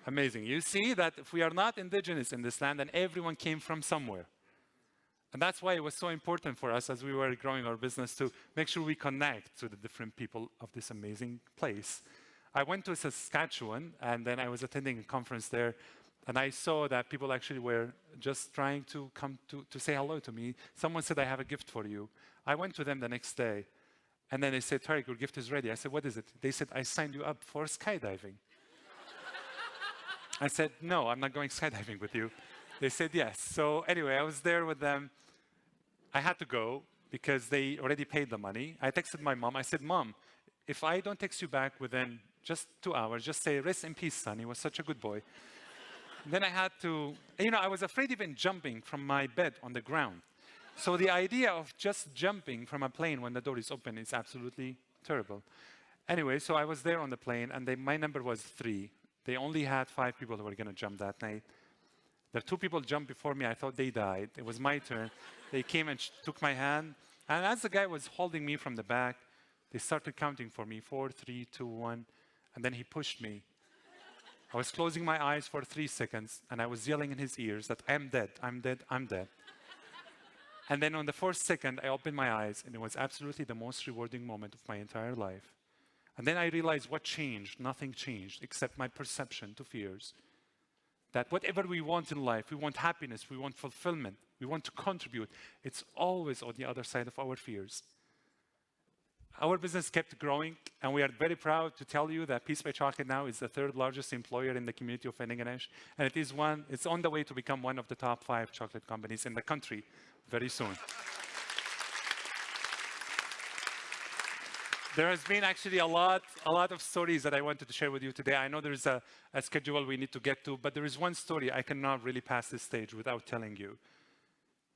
[SPEAKER 3] Amazing. You see that if we are not Indigenous in this land, then everyone came from somewhere. And that's why it was so important for us as we were growing our business to make sure we connect to the different people of this amazing place. I went to Saskatchewan, and then I was attending a conference there, and I saw that people actually were just trying to come to say hello to me. Someone said, I have a gift for you. I went to them the next day, and then they said, Tarek, your gift is ready. I said, what is it? They said, I signed you up for skydiving. I said, no, I'm not going skydiving with you. They said yes. So anyway, I was there with them. I had to go because they already paid the money. I texted my mom. I said, Mom, if I don't text you back within just 2 hours, just say, rest in peace, son. He was such a good boy. Then I had to, I was afraid even jumping from my bed on the ground. So the idea of just jumping from a plane when the door is open is absolutely terrible. Anyway, so I was there on the plane, and my number was 3. They only had 5 people who were going to jump that night. The 2 people jumped before me. I thought they died. It was my turn. They came and took my hand. And as the guy was holding me from the back, they started counting for me, 4, 3, 2, 1. And then he pushed me. I was closing my eyes for 3 seconds, and I was yelling in his ears that I'm dead, I'm dead, I'm dead. And then on the 4th second, I opened my eyes, and it was absolutely the most rewarding moment of my entire life. And then I realized what changed. Nothing changed except my perception to fears. That whatever we want in life, we want happiness, we want fulfillment, we want to contribute, it's always on the other side of our fears. Our business kept growing, and we are very proud to tell you that Peace by Chocolate now is the third largest employer in the community of Finneganesh, and it's on the way to become one of the top 5 chocolate companies in the country very soon. There has been actually a lot of stories that I wanted to share with you today. I know there's a schedule we need to get to, but there is one story I cannot really pass this stage without telling you.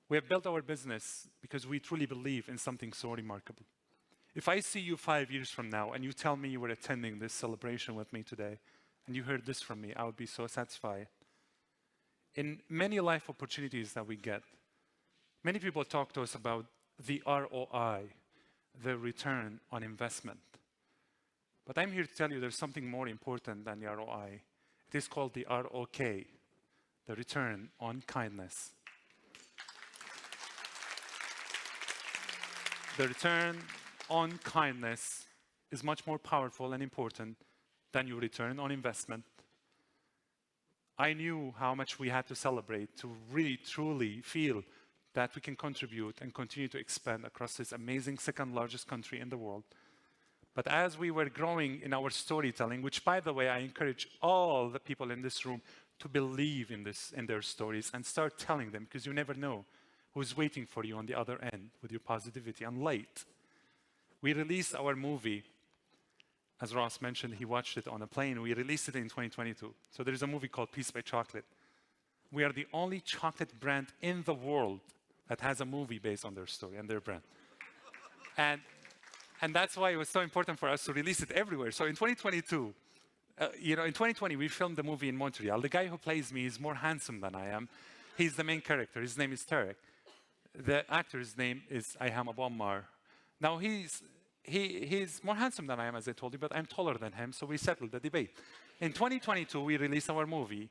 [SPEAKER 3] We have built our business because we truly believe in something so remarkable. If I see you 5 years from now and you tell me you were attending this celebration with me today and you heard this from me, I would be so satisfied. In many life opportunities that we get, many people talk to us about the ROI, the return on investment. But I'm here to tell you there's something more important than the ROI. It is called the ROK, the return on kindness. The return on kindness is much more powerful and important than your return on investment. I knew how much we had to celebrate to really, truly feel that we can contribute and continue to expand across this amazing second largest country in the world. But as we were growing in our storytelling, which by the way, I encourage all the people in this room to believe in their stories and start telling them, because you never know who's waiting for you on the other end with your positivity and light. We released our movie, as Ross mentioned, he watched it on a plane. We released it in 2022. So there is a movie called Peace by Chocolate. We are the only chocolate brand in the world that has a movie based on their story and their brand. And that's why it was so important for us to release it everywhere. So in 2022, in 2020, we filmed the movie in Montreal. The guy who plays me is more handsome than I am. He's the main character. His name is Tarek. The actor's name is Ayham Abu Ammar. Now, he's more handsome than I am, as I told you, but I'm taller than him, so we settled the debate. In 2022, we released our movie.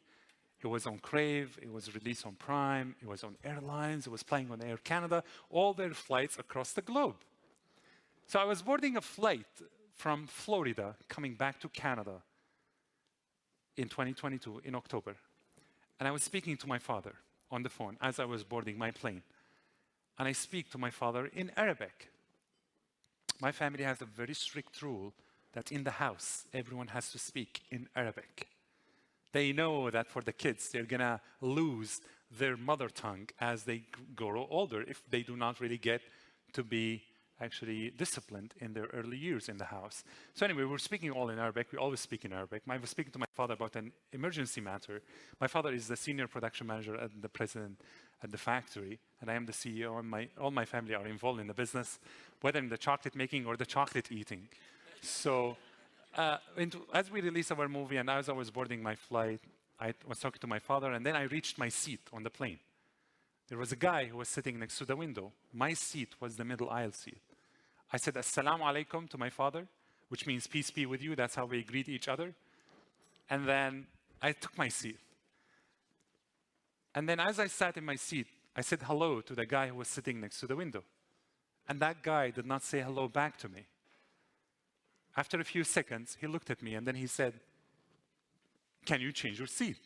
[SPEAKER 3] It was on Crave, it was released on Prime, it was on airlines, it was playing on Air Canada, all their flights across the globe. So I was boarding a flight from Florida coming back to Canada in 2022, in October. And I was speaking to my father on the phone as I was boarding my plane. And I speak to my father in Arabic. My family has a very strict rule that in the house, everyone has to speak in Arabic. They know that for the kids, they're gonna lose their mother tongue as they grow older if they do not really get to be actually disciplined in their early years in the house. So anyway, we're speaking all in Arabic. We always speak in Arabic. I was speaking to my father about an emergency matter. My father is the senior production manager and the president at the factory, and I am the CEO, and all my family are involved in the business, whether in the chocolate making or the chocolate eating. So as we released our movie and as I was boarding my flight, I was talking to my father, and then I reached my seat on the plane. There was a guy who was sitting next to the window. My seat was the middle aisle seat. I said, Assalamu alaikum to my father, which means peace be with you. That's how we greet each other. And then I took my seat. And then as I sat in my seat, I said hello to the guy who was sitting next to the window. And that guy did not say hello back to me. After a few seconds, he looked at me and then he said, can you change your seat?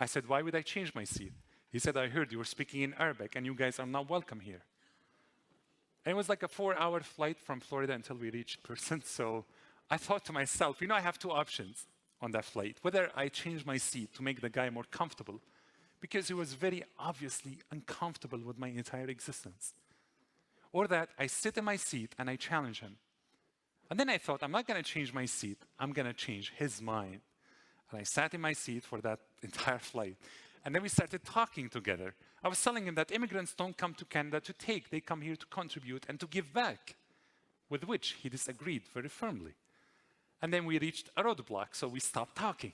[SPEAKER 3] I said, why would I change my seat? He said, I heard you were speaking in Arabic and you guys are not welcome here. And it was like a 4-hour flight from Florida until we reached Person. So I thought to myself, I have 2 options on that flight. Whether I change my seat to make the guy more comfortable, because he was very obviously uncomfortable with my entire existence. Or that I sit in my seat and I challenge him. And then I thought, I'm not going to change my seat. I'm going to change his mind. And I sat in my seat for that entire flight. And then we started talking together. I was telling him that immigrants don't come to Canada to take. They come here to contribute and to give back, with which he disagreed very firmly. And then we reached a roadblock, so we stopped talking.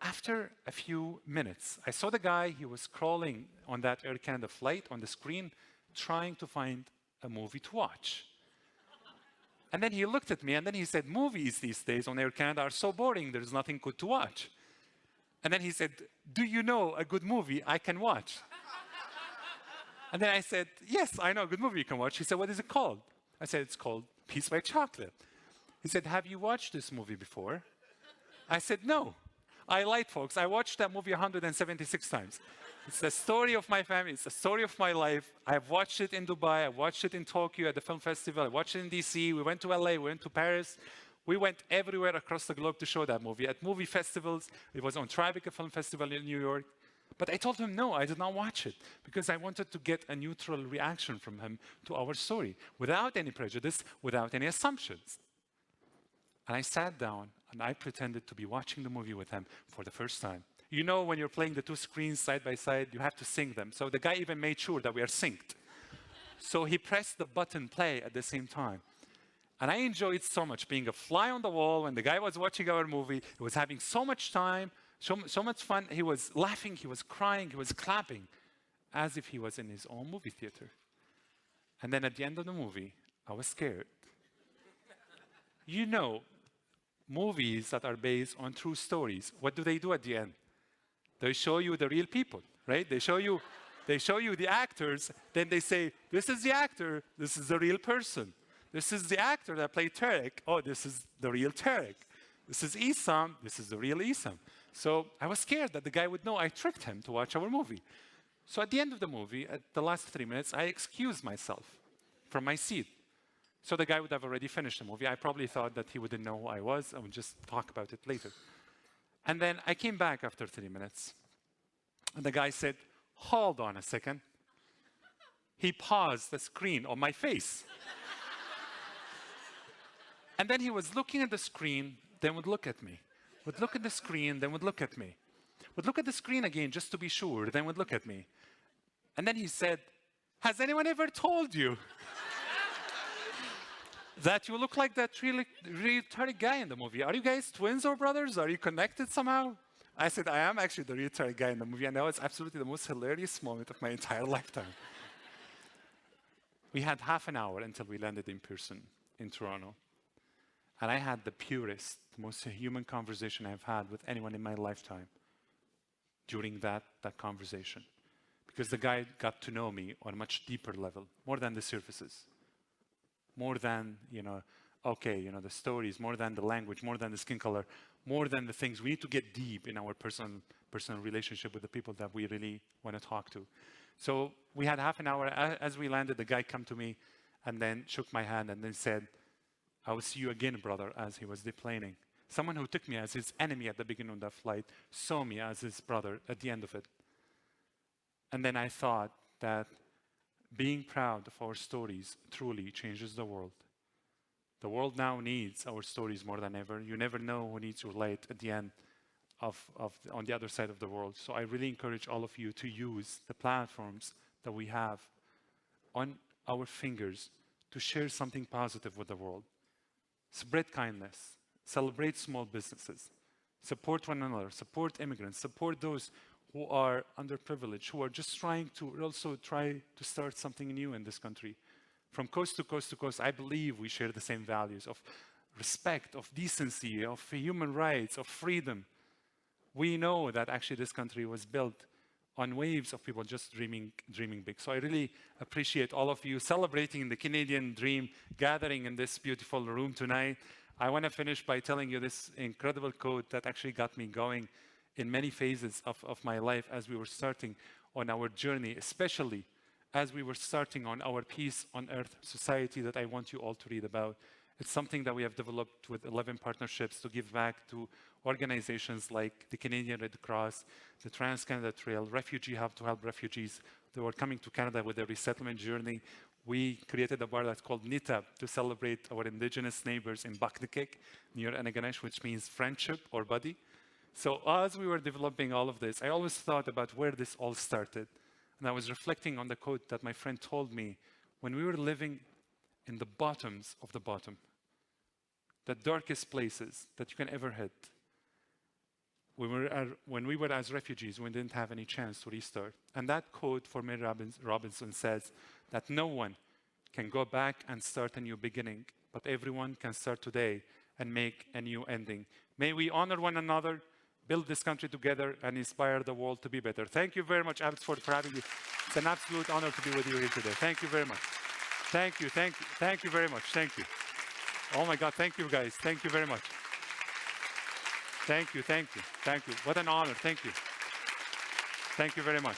[SPEAKER 3] After a few minutes, I saw the guy. He was crawling on that Air Canada flight on the screen, trying to find a movie to watch. And then he looked at me and then he said, movies these days on Air Canada are so boring, there's nothing good to watch. And then he said, do you know a good movie I can watch? And then I said, yes, I know a good movie you can watch. He said, what is it called? I said, it's called piece by chocolate. He said, have you watched this movie before? I said, no. I lied, folks. I watched that movie 176 times. It's the story of my family. It's the story of my life. I've watched it in Dubai. I watched it in Tokyo at the film festival. I watched it in DC. We went to LA. We went to Paris. We went everywhere across the globe to show that movie. At movie festivals, it was on Tribeca Film Festival in New York. But I told him, no, I did not watch it because I wanted to get a neutral reaction from him to our story without any prejudice, without any assumptions. And I sat down and I pretended to be watching the movie with him for the first time. You know, when you're playing the two screens side by side, you have to sync them. So the guy even made sure that we are synced. So he pressed the button play at the same time. And I enjoyed so much being a fly on the wall when the guy was watching our movie. He was having so much time, so much fun. He was laughing, he was crying, he was clapping, as if he was in his own movie theater. And then at the end of the movie, I was scared. You know, movies that are based on true stories, what do they do at the end? They show you the real people, right? They show you the actors, then they say, this is the actor, this is the real person. This is the actor that played Tarek. Oh, this is the real Tarek. This is Isam. This is the real Isam. So I was scared that the guy would know I tricked him to watch our movie. So at the end of the movie, at the last 3 minutes, I excused myself from my seat. So the guy would have already finished the movie. I probably thought that he wouldn't know who I was. I would just talk about it later. And then I came back after 3 minutes. And the guy said, hold on a second. He paused the screen on my face. And then he was looking at the screen, then would look at me. Would look at the screen, then would look at me. Would look at the screen again just to be sure, then would look at me. And then he said, has anyone ever told you that you look like that really retarded guy in the movie? Are you guys twins or brothers? Are you connected somehow? I said, I am actually the retarded guy in the movie, and that was absolutely the most hilarious moment of my entire lifetime. We had half an hour until we landed in person in Toronto. And I had the purest, most human conversation I've had with anyone in my lifetime during that conversation. Because the guy got to know me on a much deeper level, more than the surfaces. More than, the stories, more than the language, more than the skin color, more than the things. We need to get deep in our personal relationship with the people that we really want to talk to. So we had half an hour. As we landed, the guy came to me and then shook my hand and then said, I will see you again, brother, as he was deplaning. Someone who took me as his enemy at the beginning of that flight saw me as his brother at the end of it. And then I thought that being proud of our stories truly changes the world. The world now needs our stories more than ever. You never know who needs your light at the end on the other side of the world. So I really encourage all of you to use the platforms that we have on our fingers to share something positive with the world. Spread kindness, celebrate small businesses, support one another, support immigrants, support those who are underprivileged, who are just trying to start something new in this country. From coast to coast to coast, I believe we share the same values of respect, of decency, of human rights, of freedom. We know that actually this country was built on waves of people just dreaming big. So I really appreciate all of you celebrating the Canadian dream, gathering in this beautiful room tonight. I want to finish by telling you this incredible quote that actually got me going in many phases of my life as we were starting on our journey, especially as we were starting on our Peace on Earth society that I want you all to read about. It's something that we have developed with 11 partnerships to give back to organizations like the Canadian Red Cross, the Trans-Canada Trail, Refugee Hub to help refugees that were coming to Canada with their resettlement journey. We created a bar that's called Nitab to celebrate our Indigenous neighbors in Baknikik, near Anaganesh, which means friendship or buddy. So as we were developing all of this, I always thought about where this all started. And I was reflecting on the quote that my friend told me when we were living in the bottoms of the bottom, the darkest places that you can ever hit. When we were as refugees, we didn't have any chance to restart. And that quote for Mary Robinson says that no one can go back and start a new beginning, but everyone can start today and make a new ending. May we honor one another, build this country together, and inspire the world to be better. Thank you very much, Alex, for having me. It's an absolute honor to be with you here today. Thank you very much. Thank you very much. Thank you. Oh my God, thank you guys. Thank you very much. Thank you, thank you, thank you. What an honor, thank you. Thank you very much.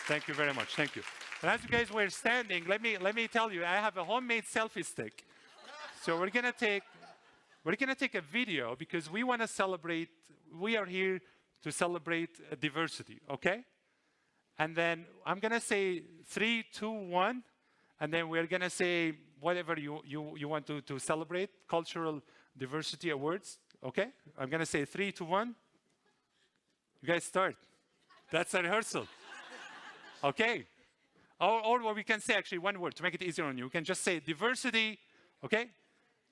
[SPEAKER 3] Thank you very much, thank you. And as you guys were standing, let me tell you, I have a homemade selfie stick. So we're gonna take a video because we want to celebrate, we are here to celebrate diversity, okay? And then I'm gonna say 3, 2, 1, and then we're gonna say whatever you want to celebrate, cultural diversity awards, okay? I'm gonna say 3, 2, 1. You guys start. That's a rehearsal. Okay. Or what we can say actually one word to make it easier on you. We can just say diversity, okay?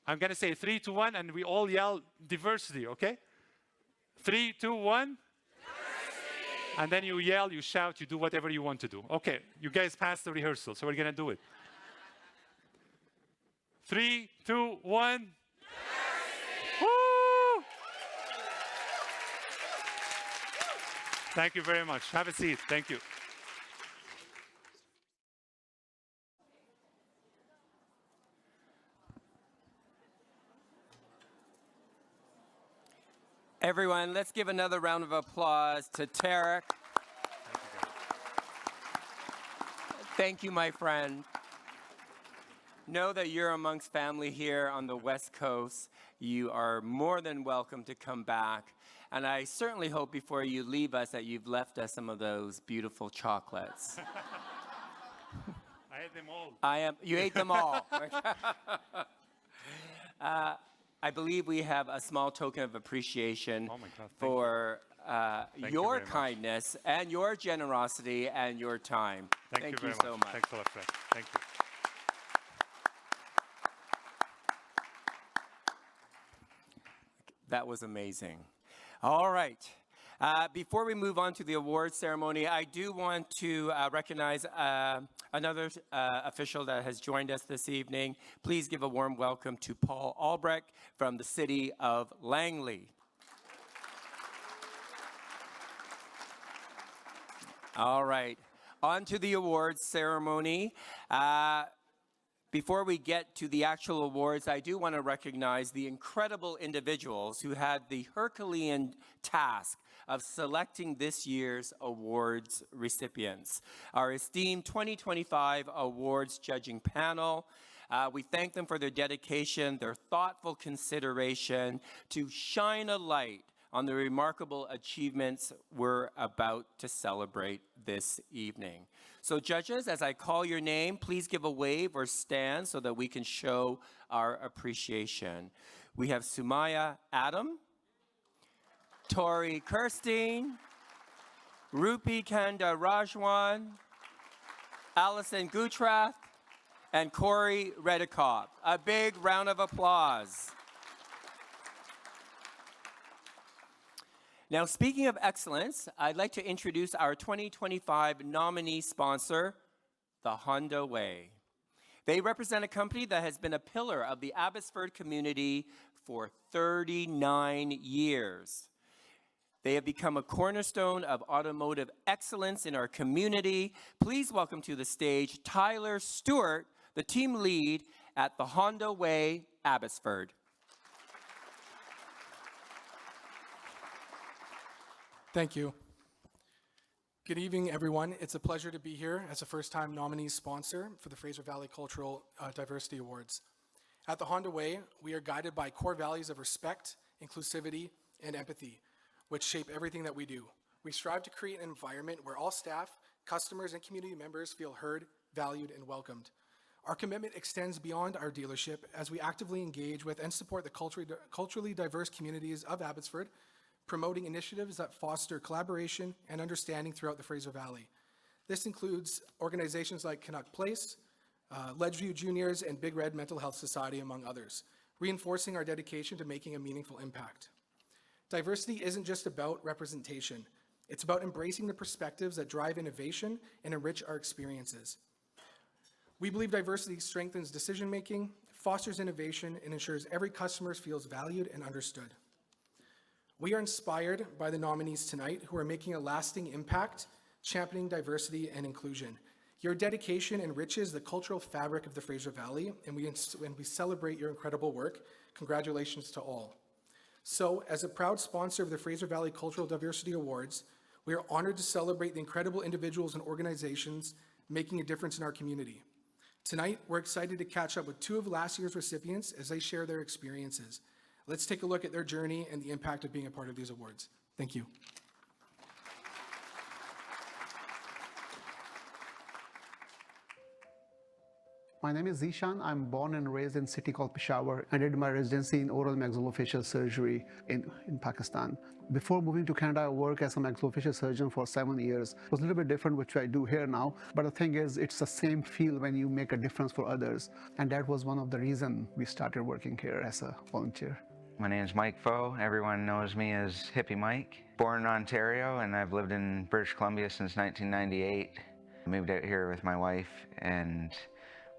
[SPEAKER 3] I'm gonna say 3, 2, 1, and we all yell diversity, okay? 3, 2, 1. Diversity. And then you yell, you shout, you do whatever you want to do. Okay, you guys passed the rehearsal, so we're gonna do it. 3, 2, 1. Diversity. Woo! Thank you very much. Have a seat. Thank you.
[SPEAKER 1] Everyone, let's give another round of applause to Tarek. Thank you, my friend. Know that you're amongst family here on the West Coast. You are more than welcome to come back. And I certainly hope before you leave us that you've left us some of those beautiful chocolates.
[SPEAKER 3] I ate them all.
[SPEAKER 1] You ate them all. I believe we have a small token of appreciation for your kindness and your generosity and your time.
[SPEAKER 3] Thank you
[SPEAKER 1] so much.
[SPEAKER 3] Thanks a lot, Fred. Thank you.
[SPEAKER 1] That was amazing. All right. Before we move on to the awards ceremony, I do want to recognize another official that has joined us this evening. Please give a warm welcome to Paul Albrecht from the city of Langley. All right. On to the awards ceremony. Before we get to the actual awards, I do want to recognize the incredible individuals who had the Herculean task of selecting this year's awards recipients. Our esteemed 2025 awards judging panel, we thank them for their dedication, their thoughtful consideration to shine a light on the remarkable achievements we're about to celebrate this evening. So judges, as I call your name, please give a wave or stand so that we can show our appreciation. We have Sumaya Adam, Tori Kirstein, Rupi Kanda Rajwan, Allison Gutrath, and Corey Redikoff. A big round of applause. Now, speaking of excellence, I'd like to introduce our 2025 nominee sponsor, the Honda Way. They represent a company that has been a pillar of the Abbotsford community for 39 years. They have become a cornerstone of automotive excellence in our community. Please welcome to the stage Tyler Stewart, the team lead at the Honda Way, Abbotsford.
[SPEAKER 4] Thank you. Good evening, everyone. It's a pleasure to be here as a first-time nominee sponsor for the Fraser Valley Cultural Diversity Awards. At the Honda Way, we are guided by core values of respect, inclusivity, and empathy, which shape everything that we do. We strive to create an environment where all staff, customers, and community members feel heard, valued, and welcomed. Our commitment extends beyond our dealership as we actively engage with and support the culturally diverse communities of Abbotsford, promoting initiatives that foster collaboration and understanding throughout the Fraser Valley. This includes organizations like Canuck Place, Ledgeview Juniors, and Big Red Mental Health Society, among others, reinforcing our dedication to making a meaningful impact. Diversity isn't just about representation. It's about embracing the perspectives that drive innovation and enrich our experiences. We believe diversity strengthens decision-making, fosters innovation, and ensures every customer feels valued and understood. We are inspired by the nominees tonight who are making a lasting impact, championing diversity and inclusion. Your dedication enriches the cultural fabric of the Fraser Valley, and we celebrate your incredible work. Congratulations to all. So, as a proud sponsor of the Fraser Valley Cultural Diversity Awards, we are honored to celebrate the incredible individuals and organizations making a difference in our community. Tonight, we're excited to catch up with two of last year's recipients as they share their experiences. Let's take a look at their journey and the impact of being a part of these awards. Thank you.
[SPEAKER 5] My name is Zishan. I'm born and raised in a city called Peshawar. I did my residency in oral maxillofacial surgery in Pakistan. Before moving to Canada, I worked as a maxillofacial surgeon for 7 years. It was a little bit different, which I do here now. But the thing is, it's the same feel when you make a difference for others. And that was one of the reasons we started working here as a volunteer.
[SPEAKER 6] My name is Mike Foe. Everyone knows me as Hippie Mike. Born in Ontario, and I've lived in British Columbia since 1998. I moved out here with my wife, and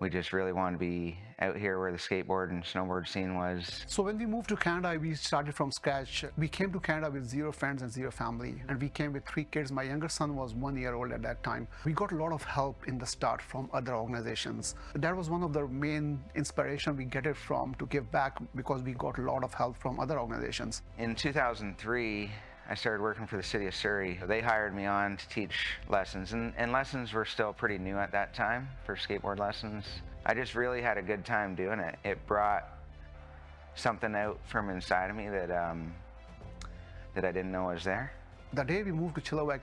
[SPEAKER 6] we just really wanted to be out here where the skateboard and snowboard scene was.
[SPEAKER 5] So when we moved to Canada, we started from scratch. We came to Canada with 0 friends and 0 family. And we came with 3 kids. My younger son was 1 year old at that time. We got a lot of help in the start from other organizations. That was one of the main inspiration we get it from to give back, because we got a lot of help from other organizations.
[SPEAKER 6] In 2003, I started working for the city of Surrey. They hired me on to teach lessons, and lessons were still pretty new at that time for skateboard lessons. I just really had a good time doing it. It brought something out from inside of me that I didn't know was there.
[SPEAKER 5] The day we moved to Chilliwack,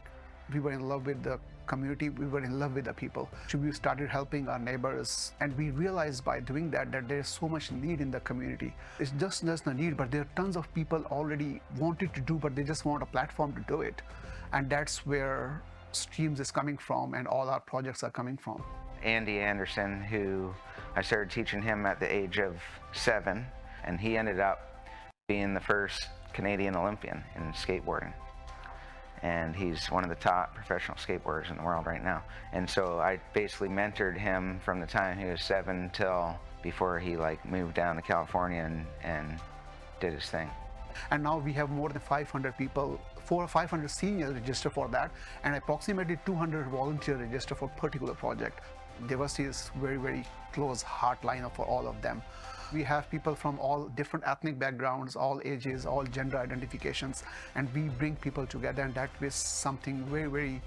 [SPEAKER 5] we were in love with the community, we were in love with the people. So we started helping our neighbors, and we realized by doing that there's so much need in the community. It's just a need, but there are tons of people already wanted to do, but they just want a platform to do it. And that's where Streams is coming from, and all our projects are coming from.
[SPEAKER 6] Andy Anderson, who I started teaching him at the age of 7, and he ended up being the first Canadian Olympian in skateboarding. And he's one of the top professional skateboarders in the world right now. And so I basically mentored him from the time he was 7 till before he moved down to California and did his thing.
[SPEAKER 5] And now we have more than 500 people, 400 or 500 seniors registered for that, and approximately 200 volunteers registered for a particular project. Diversity is very, very close heart line for all of them. We have people from all different ethnic backgrounds, all ages, all gender identifications, and we bring people together, and that is something very, very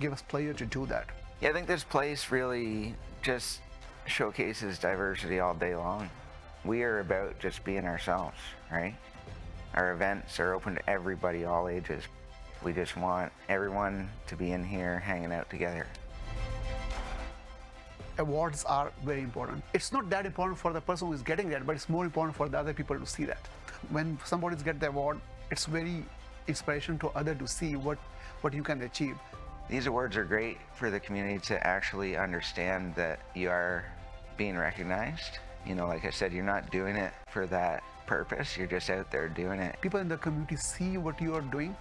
[SPEAKER 5] give us pleasure to do that.
[SPEAKER 6] Yeah, I think this place really just showcases diversity all day long. We are about just being ourselves, right? Our events are open to everybody, all ages. We just want everyone to be in here hanging out together.
[SPEAKER 5] Awards are very important. It's not that important for the person who is getting that, but it's more important for the other people to see that. When somebody gets the award, it's very inspiration to others to see what you can achieve.
[SPEAKER 6] These awards are great for the community to actually understand that you are being recognized. You know, like I said, you're not doing it for that purpose. You're just out there doing it.
[SPEAKER 5] People in the community see what you are doing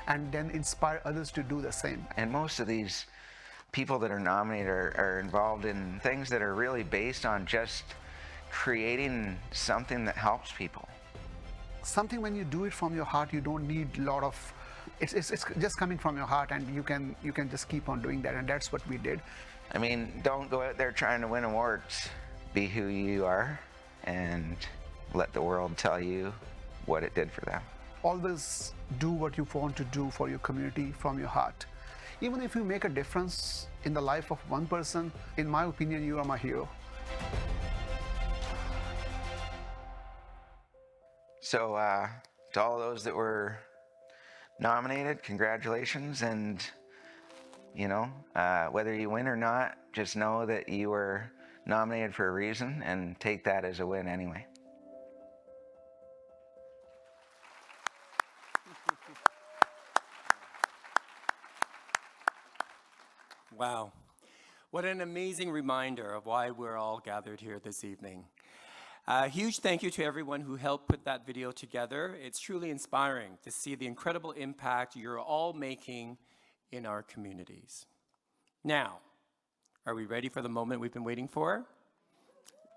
[SPEAKER 5] and then inspire others to do the same.
[SPEAKER 6] And most of these people that are nominated are involved in things that are really based on just creating something that helps people.
[SPEAKER 5] Something when you do it from your heart, you don't need a lot of, it's just coming from your heart, and you can just keep on doing that, and that's what we did.
[SPEAKER 6] I mean, don't go out there trying to win awards. Be who you are and let the world tell you what it did for them.
[SPEAKER 5] Always do what you want to do for your community from your heart. Even if you make a difference in the life of one person, in my opinion, you are my hero.
[SPEAKER 6] So to all those that were nominated, congratulations. And, you know, whether you win or not, just know that you were nominated for a reason and take that as a win anyway.
[SPEAKER 1] Wow. What an amazing reminder of why we're all gathered here this evening. A huge thank you to everyone who helped put that video together. It's truly inspiring to see the incredible impact you're all making in our communities. Now, are we ready for the moment we've been waiting for?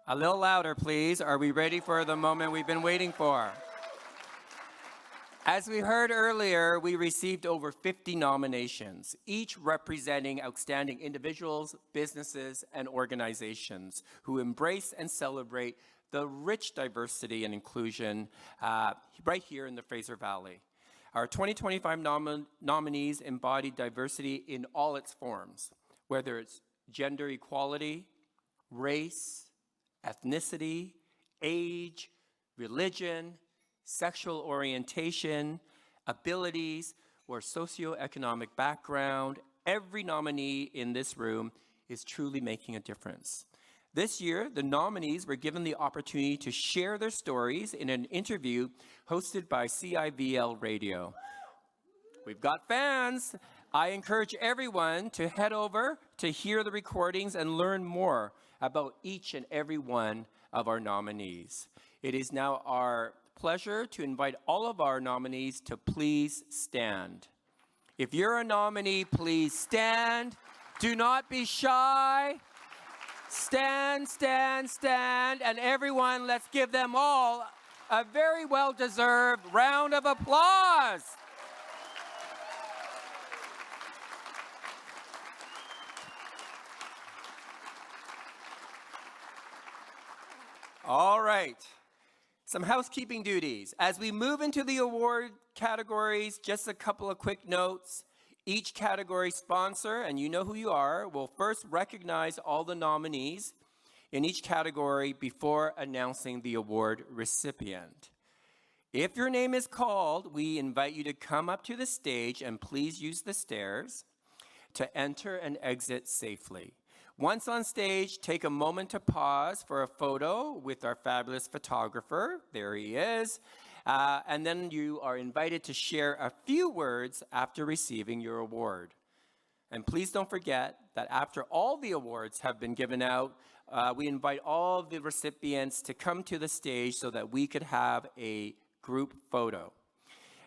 [SPEAKER 1] A little louder, please. Are we ready for the moment we've been waiting for? As we heard earlier, we received over 50 nominations, each representing outstanding individuals, businesses, and organizations who embrace and celebrate the rich diversity and inclusion right here in the Fraser Valley. Our 2025 nominees embody diversity in all its forms, whether it's gender equality, race, ethnicity, age, religion, sexual orientation, abilities, or socioeconomic background. Every nominee in this room is truly making a difference. This year, the nominees were given the opportunity to share their stories in an interview hosted by CIVL Radio. We've got fans. I encourage everyone to head over to hear the recordings and learn more about each and every one of our nominees. It is now our pleasure to invite all of our nominees to please stand. If you're a nominee, please stand. Do not be shy. Stand, stand, stand. And everyone, let's give them all a very well-deserved round of applause. All right. Some housekeeping duties. As we move into the award categories, just a couple of quick notes. Each category sponsor, and you know who you are, will first recognize all the nominees in each category before announcing the award recipient. If your name is called, we invite you to come up to the stage and please use the stairs to enter and exit safely. Once on stage, take a moment to pause for a photo with our fabulous photographer. There he is. And then you are invited to share a few words after receiving your award. And please don't forget that after all the awards have been given out, we invite all of the recipients to come to the stage so that we could have a group photo.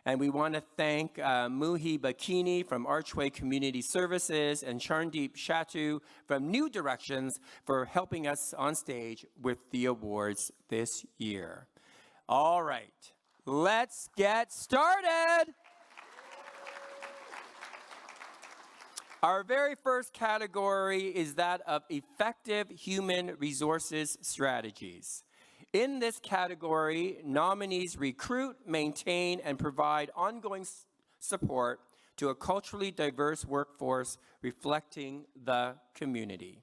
[SPEAKER 1] And we want to thank Muhi Bakini from Archway Community Services and Charndeep Shatu from New Directions for helping us on stage with the awards this year. All right, let's get started. Our very first category is that of effective human resources strategies. In this category, nominees recruit, maintain, and provide ongoing support to a culturally diverse workforce reflecting the community.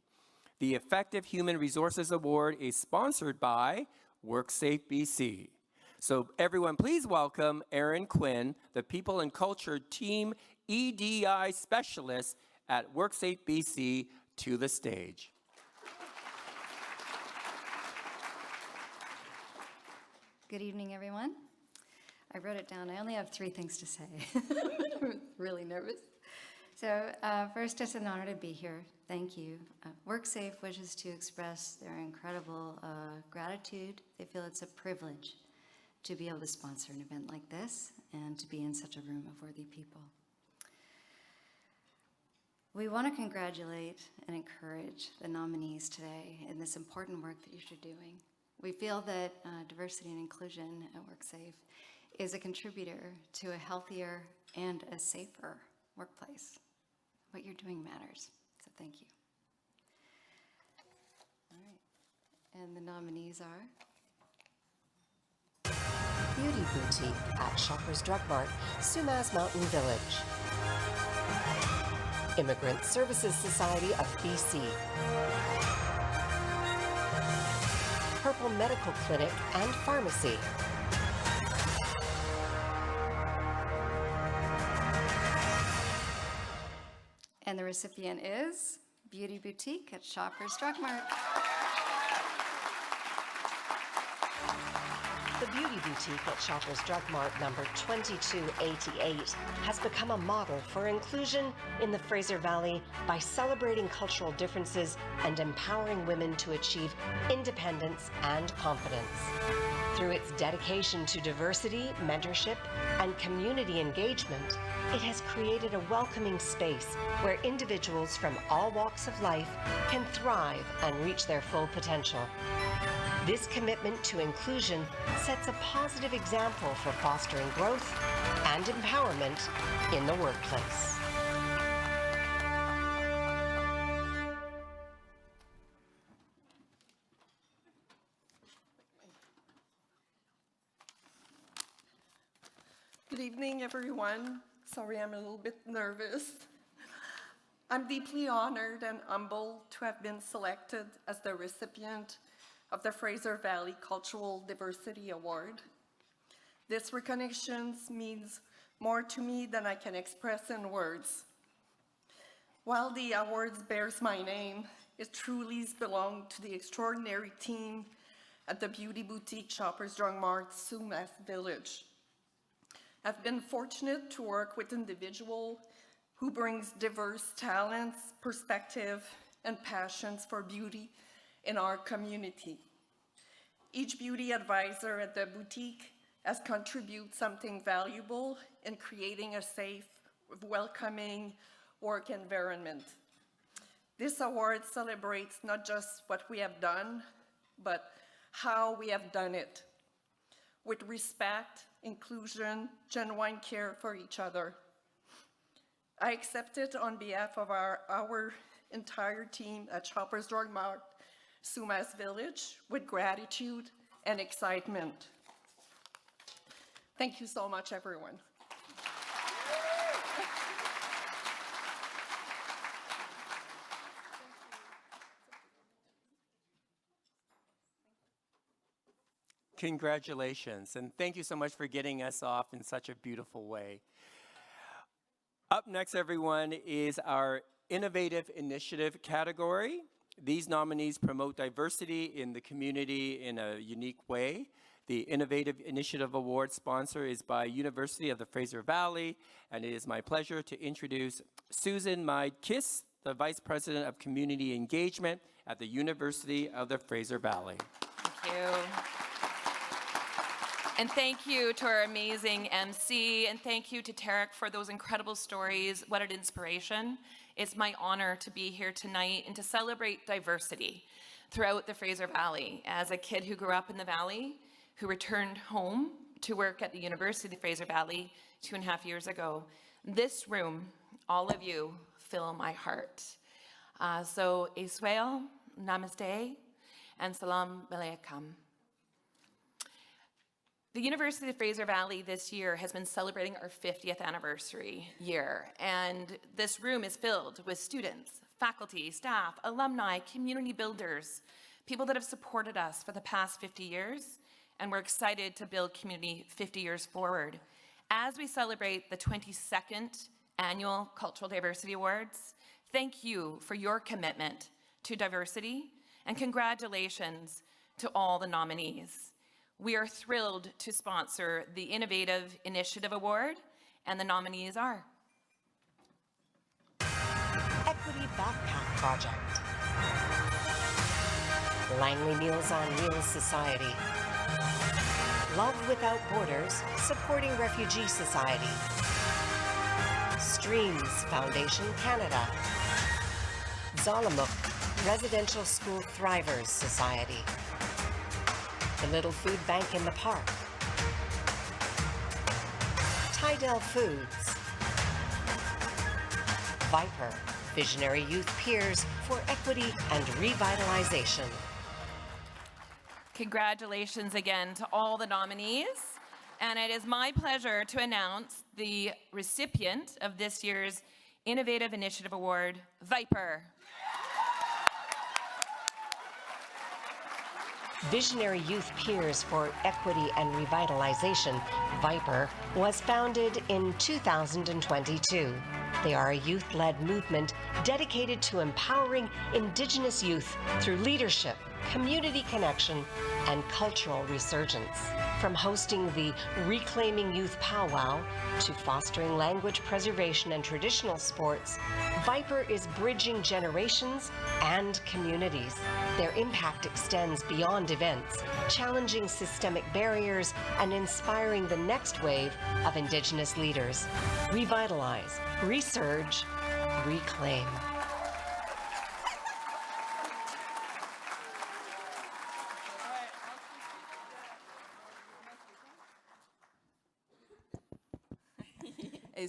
[SPEAKER 1] The Effective Human Resources Award is sponsored by WorkSafe BC. So everyone, please welcome Erin Quinn, the People and Culture Team EDI Specialist at WorkSafe BC, to the stage.
[SPEAKER 7] Good evening, everyone. I wrote it down. I only have 3 things to say. I'm really nervous. So first, it's an honor to be here. Thank you. WorkSafe wishes to express their incredible gratitude. They feel it's a privilege to be able to sponsor an event like this and to be in such a room of worthy people. We want to congratulate and encourage the nominees today in this important work that you're doing. We feel that diversity and inclusion at WorkSafe is a contributor to a healthier and a safer workplace. What you're doing matters, so thank you. All right, and the nominees are?
[SPEAKER 8] Beauty Boutique at Shoppers Drug Mart, Sumas Mountain Village. Immigrant Services Society of BC. Purple Medical Clinic and Pharmacy.
[SPEAKER 7] And the recipient is Beauty Boutique at Shoppers Drug Mart.
[SPEAKER 8] The Beauty Boutique at Shoppers Drug Mart number 2288 has become a model for inclusion in the Fraser Valley by celebrating cultural differences and empowering women to achieve independence and confidence. Through its dedication to diversity, mentorship, and community engagement, it has created a welcoming space where individuals from all walks of life can thrive and reach their full potential. This commitment to inclusion sets a positive example for fostering growth and empowerment in the workplace.
[SPEAKER 9] Good evening, everyone. Sorry, I'm a little bit nervous. I'm deeply honored and humbled to have been selected as the recipient of the Fraser Valley Cultural Diversity Award. This recognition means more to me than I can express in words. While the award bears my name, it truly belongs to the extraordinary team at the Beauty Boutique Shoppers Drug Mart, Sumas Village. I've been fortunate to work with individuals who brings diverse talents, perspective, and passions for beauty in our community. Each beauty advisor at the boutique has contributed something valuable in creating a safe, welcoming work environment. This award celebrates not just what we have done, but how we have done it, with respect, inclusion, genuine care for each other. I accept it on behalf of our entire team at Shoppers Drug Mart, Sumas Village, with gratitude and excitement. Thank you so much, everyone.
[SPEAKER 1] Congratulations, and thank you so much for getting us off in such a beautiful way. Up next, everyone, is our Innovative Initiative category. These nominees promote diversity in the community in a unique way. The Innovative Initiative Award sponsor is by University of the Fraser Valley, and it is my pleasure to introduce Susan Mead-Kiss, the Vice President of Community Engagement at the University of the Fraser Valley.
[SPEAKER 10] Thank you. And thank you to our amazing MC, and thank you to Tarek for those incredible stories. What an inspiration. It's my honor to be here tonight and to celebrate diversity throughout the Fraser Valley. As a kid who grew up in the Valley, who returned home to work at the University of the Fraser Valley 2.5 years ago, this room, all of you, fill my heart. So, Israel, Namaste, and Salam Alaikum. The University of the Fraser Valley this year has been celebrating our 50th anniversary year, and this room is filled with students, faculty, staff, alumni, community builders, people that have supported us for the past 50 years, and we're excited to build community 50 years forward. As we celebrate the 22nd Annual Cultural Diversity Awards, thank you for your commitment to diversity, and congratulations to all the nominees. We are thrilled to sponsor the Innovative Initiative Award, and the nominees are
[SPEAKER 8] Equity Backpack Project, Langley Meals on Wheels Society, Love Without Borders, supporting Refugee Society, Streams Foundation Canada, Zollamuk Residential School Thrivers Society, the Little Food Bank in the Park, Tydell Foods, Viper, Visionary Youth Peers for Equity and Revitalization.
[SPEAKER 10] Congratulations again to all the nominees. And it is my pleasure to announce the recipient of this year's Innovative Initiative Award, Viper.
[SPEAKER 8] Visionary Youth Peers for Equity and Revitalization, Viper, was founded in 2022. They are a youth-led movement dedicated to empowering Indigenous youth through leadership, community connection, and cultural resurgence. From hosting the Reclaiming Youth Powwow to fostering language preservation and traditional sports, Viper is bridging generations and communities. Their impact extends beyond events, challenging systemic barriers and inspiring the next wave of Indigenous leaders. Revitalize, resurge, reclaim.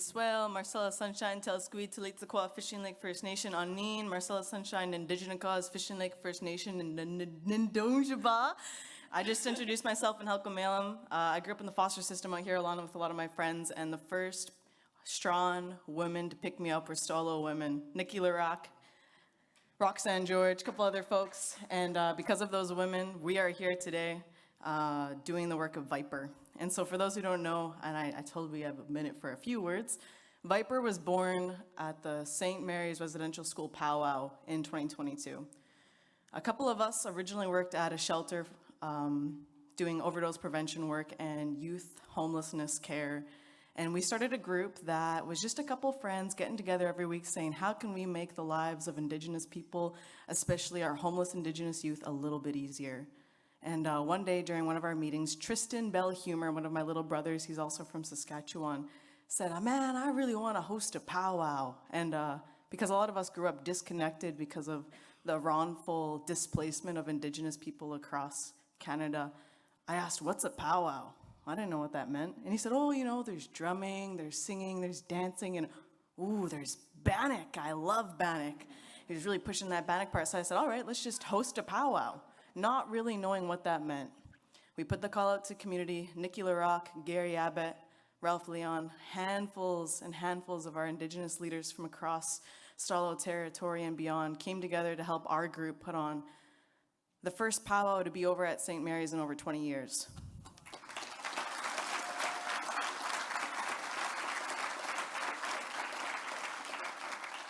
[SPEAKER 11] Swell, Marcella Sunshine, Telesquid, Talitzaquah, Fishing Lake First Nation, Anin, Marcella Sunshine, Indigenous Cause, Fishing Lake First Nation, and Nindojaba. I just introduced myself in Helcomalam. I grew up in the foster system out here along with a lot of my friends, and the first strong women to pick me up were solo women, Nikki LaRock, Roxanne George, a couple other folks, and because of those women, we are here today doing the work of Viper. And so for those who don't know, and I told we have a minute for a few words, Viper was born at the St. Mary's Residential School powwow in 2022. A couple of us originally worked at a shelter doing overdose prevention work and youth homelessness care. And we started a group that was just a couple friends getting together every week saying, how can we make the lives of Indigenous people, especially our homeless Indigenous youth, a little bit easier? And one day during one of our meetings, Tristan Bell Humor, one of my little brothers, he's also from Saskatchewan, said, man, I really want to host a powwow. And because a lot of us grew up disconnected because of the wrongful displacement of Indigenous people across Canada, I asked, what's a powwow? I didn't know what that meant. And he said, oh, you know, there's drumming, there's singing, there's dancing, and ooh, there's Bannock. I love Bannock. He was really pushing that Bannock part. So I said, all right, let's just host a powwow, not really knowing what that meant. We put the call out to community. Nikki LaRock, Gary Abbott, Ralph Leon, handfuls and handfuls of our Indigenous leaders from across Stalo territory and beyond came together to help our group put on the first powwow to be over at St. Mary's in over 20 years.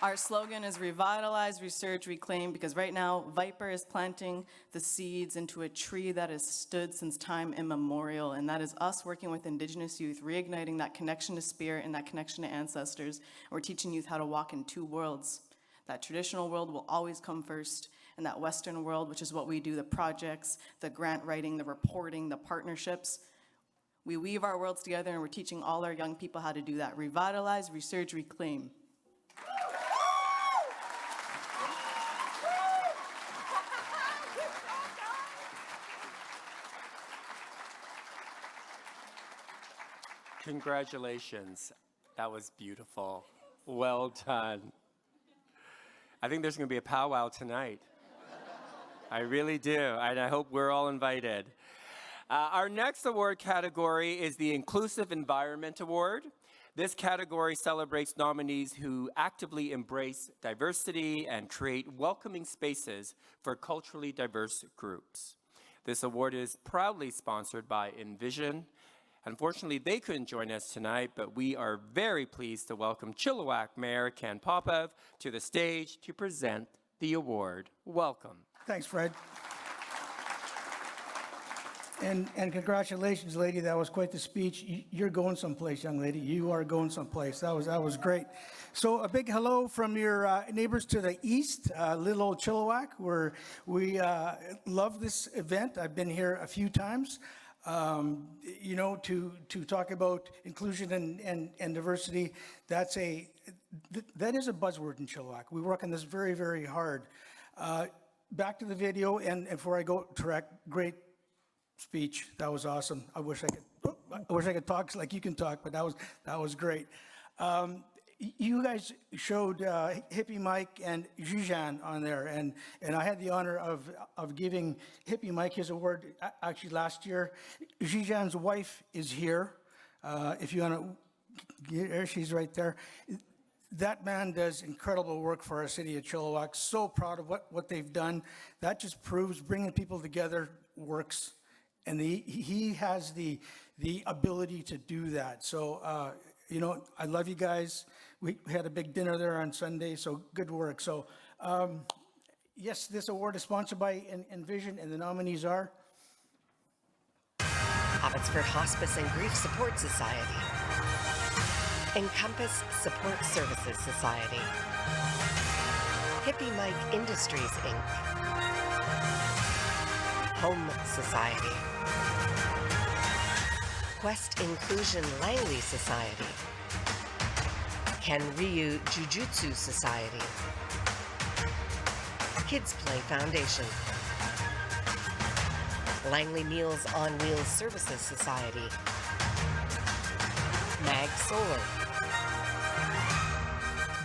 [SPEAKER 11] Our slogan is revitalize, research, reclaim, because right now, Viper is planting the seeds into a tree that has stood since time immemorial, and that is us working with Indigenous youth, reigniting that connection to spirit and that connection to ancestors. We're teaching youth how to walk in two worlds. That traditional world will always come first, and that Western world, which is what we do, the projects, the grant writing, the reporting, the partnerships. We weave our worlds together, and we're teaching all our young people how to do that. Revitalize, research, reclaim.
[SPEAKER 1] Congratulations. That was beautiful. Well done. I think there's going to be a powwow tonight. I really do, and I hope we're all invited. Our next award category is the Inclusive Environment Award. This category celebrates nominees who actively embrace diversity and create welcoming spaces for culturally diverse groups. This award is proudly sponsored by Envision. Unfortunately, they couldn't join us tonight, but we are very pleased to welcome Chilliwack Mayor Ken Popov to the stage to present the award. Welcome.
[SPEAKER 12] Thanks, Fred. And congratulations, lady. That was quite the speech. You're going someplace, young lady. You are going someplace. That was great. So a big hello from your neighbors to the east, little old Chilliwack, where we love this event. I've been here a few times. You know, to talk about inclusion and diversity, that is a buzzword in Chilliwack. We work on this very, very hard. Back to the video, and before I go, Tarek, great speech. That was awesome. I wish I could talk like you can talk, but that was great. You guys showed Hippie Mike and Zhijan on there, and I had the honor of giving Hippie Mike his award actually last year. Zhijan's wife is here. If you want to get her, she's right there. That man does incredible work for our city of Chilliwack. So proud of what they've done. That just proves bringing people together works, and he has the ability to do that. So you know, I love you guys. We had a big dinner there on Sunday, so good work. So, yes, this award is sponsored by Envision, and the nominees are
[SPEAKER 8] Abbotsford Hospice and Grief Support Society, Encompass Support Services Society, Hippie Mike Industries, Inc., Home Society, Quest Inclusion Langley Society, Ken Ryu Jiu-Jitsu Society, Kids Play Foundation, Langley Meals on Wheels Services Society, Mag Solar,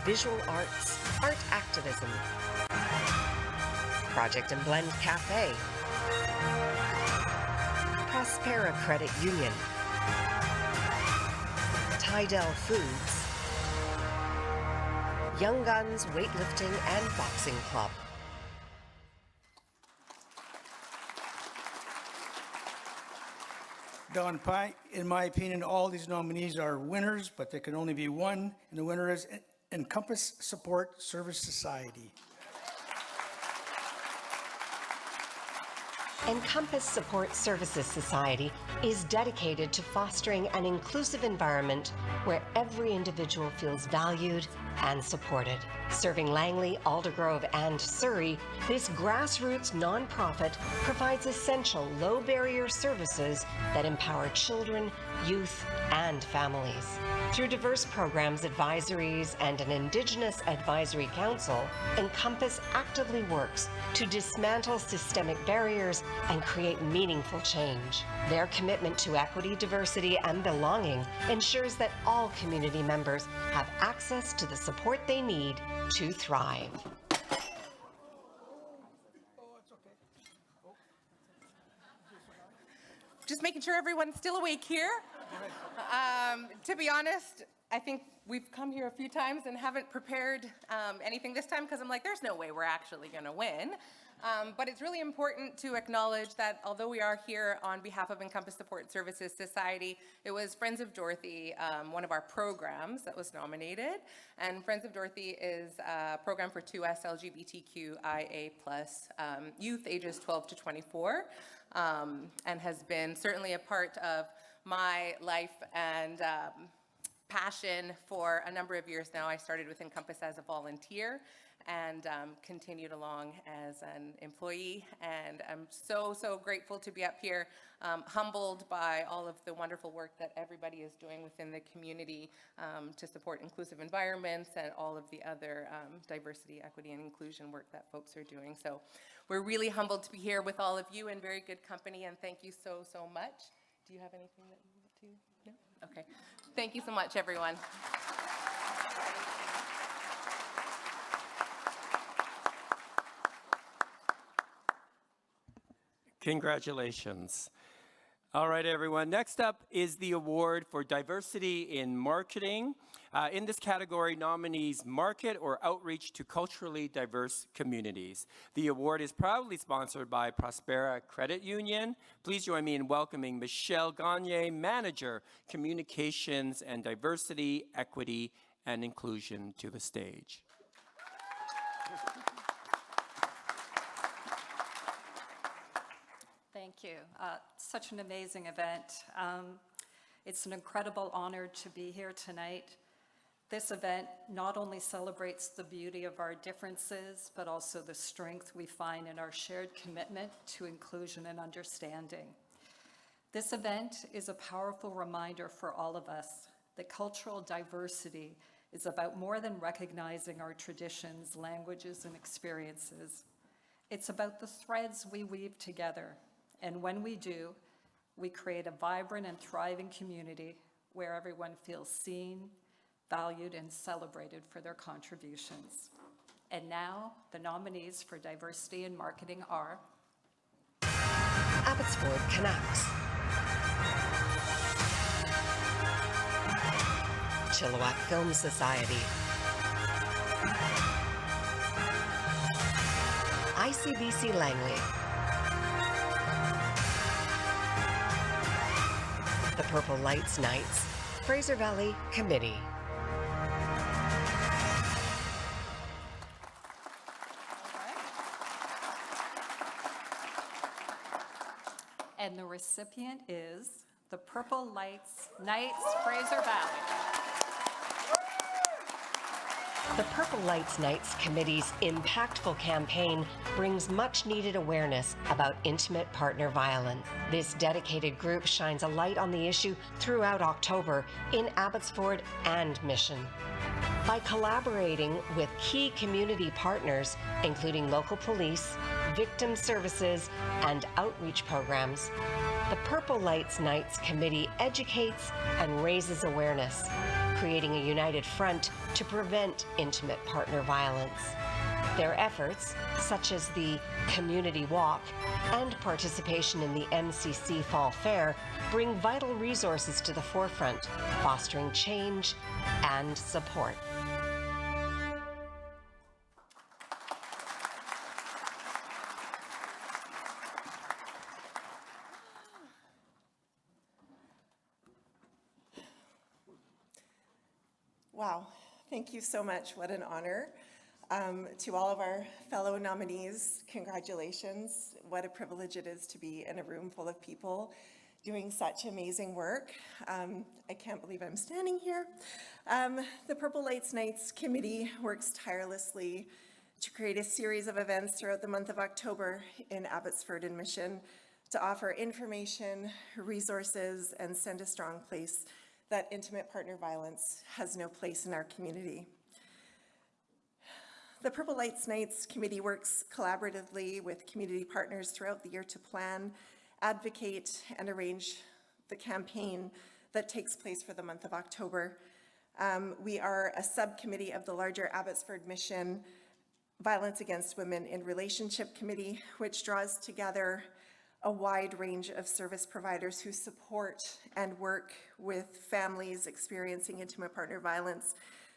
[SPEAKER 8] visual arts, art activism, Project and Blend Cafe, Prospera Credit Union, Tydell Foods, Young Guns Weightlifting and Boxing Club.
[SPEAKER 12] Don Pye, in my opinion, all these nominees are winners, but there can only be one, and the winner is Encompass Support Service Society.
[SPEAKER 8] Encompass Support Services Society is dedicated to fostering an inclusive environment where every individual feels valued and supported. Serving Langley, Aldergrove, and Surrey, this grassroots nonprofit provides essential low-barrier services that empower children, youth, and families. Through diverse programs, advisories, and an Indigenous Advisory Council, Encompass actively works to dismantle systemic barriers and create meaningful change. Their commitment to equity, diversity, and belonging ensures that all community members have access to the support they need to thrive.
[SPEAKER 13] Just making sure everyone's still awake here. To be honest, I think we've come here a few times and haven't prepared anything this time because I'm like, there's no way we're actually going to win. But it's really important to acknowledge that although we are here on behalf of Encompass Support Services Society, it was Friends of Dorothy, one of our programs that was nominated. And Friends of Dorothy is a program for 2S LGBTQIA+ youth ages 12 to 24, and has been certainly a part of my life and passion for a number of years now. I started with Encompass as a volunteer and continued along as an employee. And I'm so, so grateful to be up here, humbled by all of the wonderful work that everybody is doing within the community to support inclusive environments and all of the other diversity, equity, and inclusion work that folks are doing. So we're really humbled to be here with all of you in very good company, and thank you so, so much. Do you have anything that you want to? No? Okay. Thank you so much, everyone.
[SPEAKER 1] Congratulations. All right, everyone. Next up is the award for diversity in marketing. In this category, nominees market or outreach to culturally diverse communities. The award is proudly sponsored by Prospera Credit Union. Please join me in welcoming Michelle Gagne, Manager, Communications and Diversity, Equity, and Inclusion, to the stage.
[SPEAKER 14] Thank you. Such an amazing event. It's an incredible honor to be here tonight. This event not only celebrates the beauty of our differences, but also the strength we find in our shared commitment to inclusion and understanding. This event is a powerful reminder for all of us that cultural diversity is about more than recognizing our traditions, languages, and experiences. It's about the threads we weave together. And when we do, we create a vibrant and thriving community where everyone feels seen, valued, and celebrated for their contributions. And now, the nominees for diversity in marketing are
[SPEAKER 8] Abbotsford Canucks, Chilliwack Film Society, ICBC Langley, the Purple Lights Knights, Fraser Valley Committee.
[SPEAKER 14] And the recipient is the Purple Lights Knights, Fraser Valley.
[SPEAKER 8] The Purple Lights Knights Committee's impactful campaign brings much-needed awareness about intimate partner violence. This dedicated group shines a light on the issue throughout October in Abbotsford and Mission. by collaborating with key community partners, including local police, victim services, and outreach programs. The Purple Lights Nights Committee educates and raises awareness, creating a united front to prevent intimate partner violence. Their efforts, such as the Community Walk and participation in the MCC Fall Fair, bring vital resources to the forefront, fostering change and support.
[SPEAKER 15] Wow, thank you so much. What an honor. To all of our fellow nominees, congratulations. What a privilege it is to be in a room full of people doing such amazing work. I can't believe I'm standing here. The Purple Lights Nights Committee works tirelessly to create a series of events throughout the month of October in Abbotsford and Mission to offer information, resources, and send a strong place that intimate partner violence has no place in our community. The Purple Lights Nights Committee works collaboratively with community partners throughout the year to plan, advocate, and arrange the campaign that takes place for the month of October. We are a subcommittee of the larger Abbotsford Mission Violence Against Women in Relationship Committee, which draws together a wide range of service providers who support and work with families experiencing intimate partner violence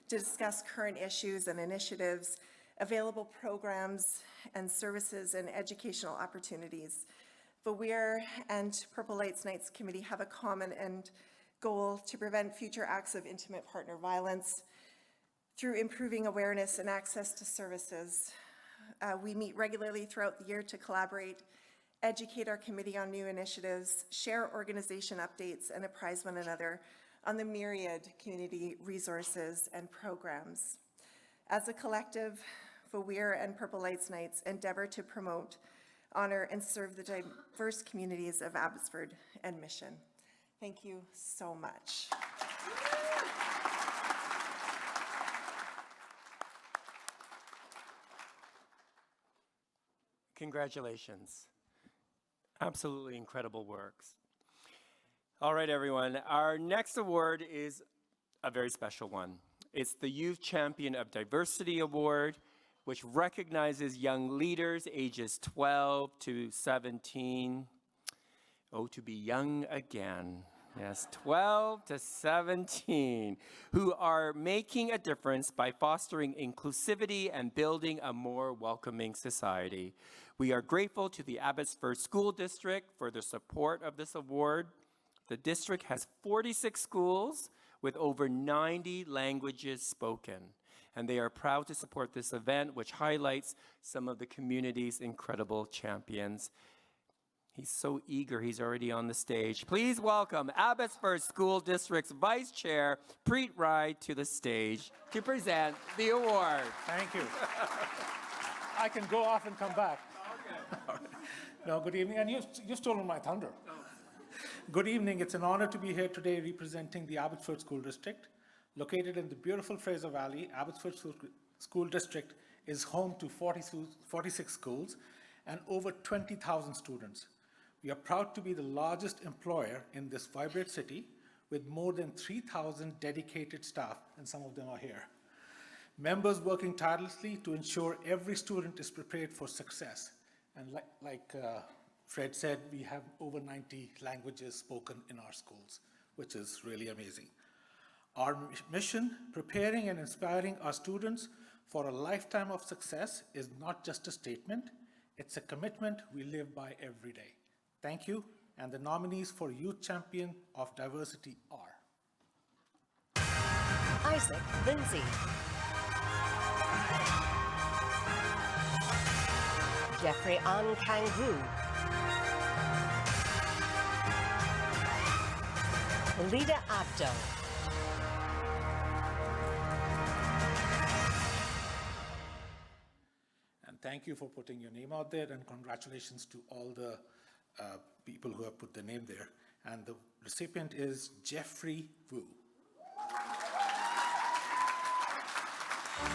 [SPEAKER 15] to discuss current issues and initiatives, available programs and services and educational opportunities. VAWEAR and Purple Lights Nights Committee have a common end goal to prevent future acts of intimate partner violence through improving awareness and access to services. We meet regularly throughout the year to collaborate, educate our committee on new initiatives, share organization updates, and apprise one another on the myriad community resources and programs. As a collective, VAWEAR and Purple Lights Nights endeavor to promote, honor, and serve the diverse communities of Abbotsford and Mission. Thank you so much.
[SPEAKER 1] Congratulations. Absolutely incredible works. All right, everyone. Our next award is a very special one. It's the Youth Champion of Diversity Award, which recognizes young leaders ages 12 to 17. Oh, to be young again. Yes, 12 to 17, who are making a difference by fostering inclusivity and building a more welcoming society. We are grateful to the Abbotsford School District for the support of this award. The district has 46 schools with over 90 languages spoken, and they are proud to support this event, which highlights some of the community's incredible champions. He's so eager, he's already on the stage. Please welcome Abbotsford School District's Vice Chair, Preet Rai, to the stage to present the award.
[SPEAKER 16] Thank you. I can go off and come back. Okay. No, good evening, and you've stolen my thunder. Oh. Good evening, it's an honor to be here today representing the Abbotsford School District. Located in the beautiful Fraser Valley, Abbotsford School District is home to 46 schools and over 20,000 students. We are proud to be the largest employer in this vibrant city with more than 3,000 dedicated staff, and some of them are here. Members working tirelessly to ensure every student is prepared for success. And like Fred said, we have over 90 languages spoken in our schools, which is really amazing. Our mission, preparing and inspiring our students for a lifetime of success, is not just a statement, it's a commitment we live by every day. Thank you, and the nominees for Youth Champion of Diversity are
[SPEAKER 8] Isaac Lindsay, Jeffrey An Kangwu, Lida Abdo,
[SPEAKER 16] and thank you for putting your name out there, and congratulations to all the people who have put their name there. And the recipient is Jeffrey Wu.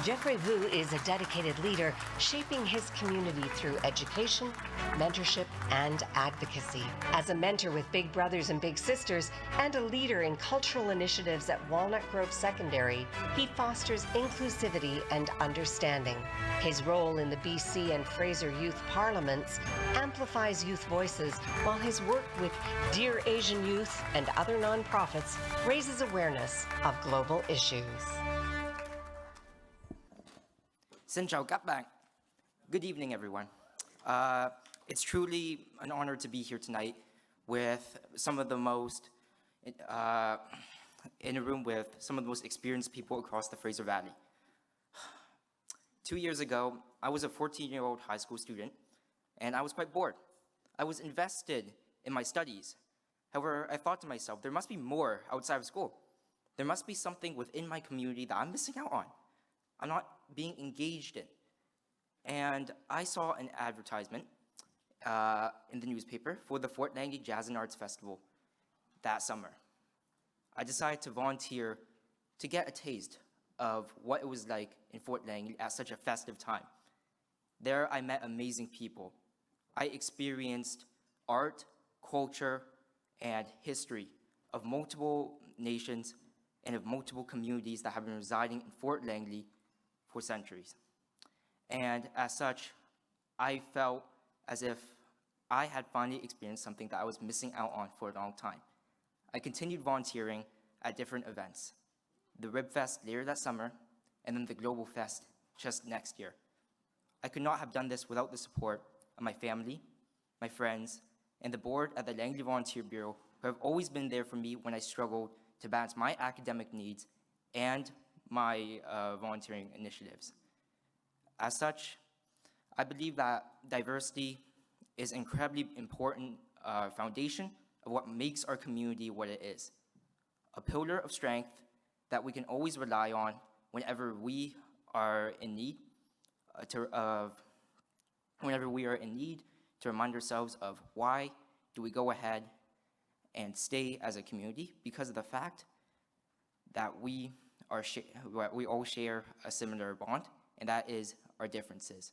[SPEAKER 8] Jeffrey Vu is a dedicated leader shaping his community through education, mentorship, and advocacy. As a mentor with Big Brothers and Big Sisters and a leader in cultural initiatives at Walnut Grove Secondary, he fosters inclusivity and understanding. His role in the BC and Fraser Youth Parliaments amplifies youth voices, while his work with Dear Asian Youth and other nonprofits raises awareness of global issues.
[SPEAKER 17] Xin chào các bạn. Good evening, everyone. It's truly an honor to be here tonight with some of the most, in a room with some of the most experienced people across the Fraser Valley. 2 years ago, I was a 14-year-old high school student, and I was quite bored. I was invested in my studies. However, I thought to myself, there must be more outside of school. There must be something within my community that I'm missing out on. I'm not being engaged in. And I saw an advertisement in the newspaper for the Fort Langley Jazz and Arts Festival that summer. I decided to volunteer to get a taste of what it was like in Fort Langley at such a festive time. There I met amazing people. I experienced art, culture, and history of multiple nations and of multiple communities that have been residing in Fort Langley for centuries. And as such, I felt as if I had finally experienced something that I was missing out on for a long time. I continued volunteering at different events. The Rib Fest later that summer, and then the Global Fest just next year. I could not have done this without the support of my family, my friends, and the board at the Langley Volunteer Bureau, who have always been there for me when I struggled to balance my academic needs and my volunteering initiatives. As such, I believe that diversity is an incredibly important foundation of what makes our community what it is. A pillar of strength that we can always rely on whenever we are in need, to remind ourselves of why do we go ahead and stay as a community, because of the fact that we all share a similar bond, and that is our differences.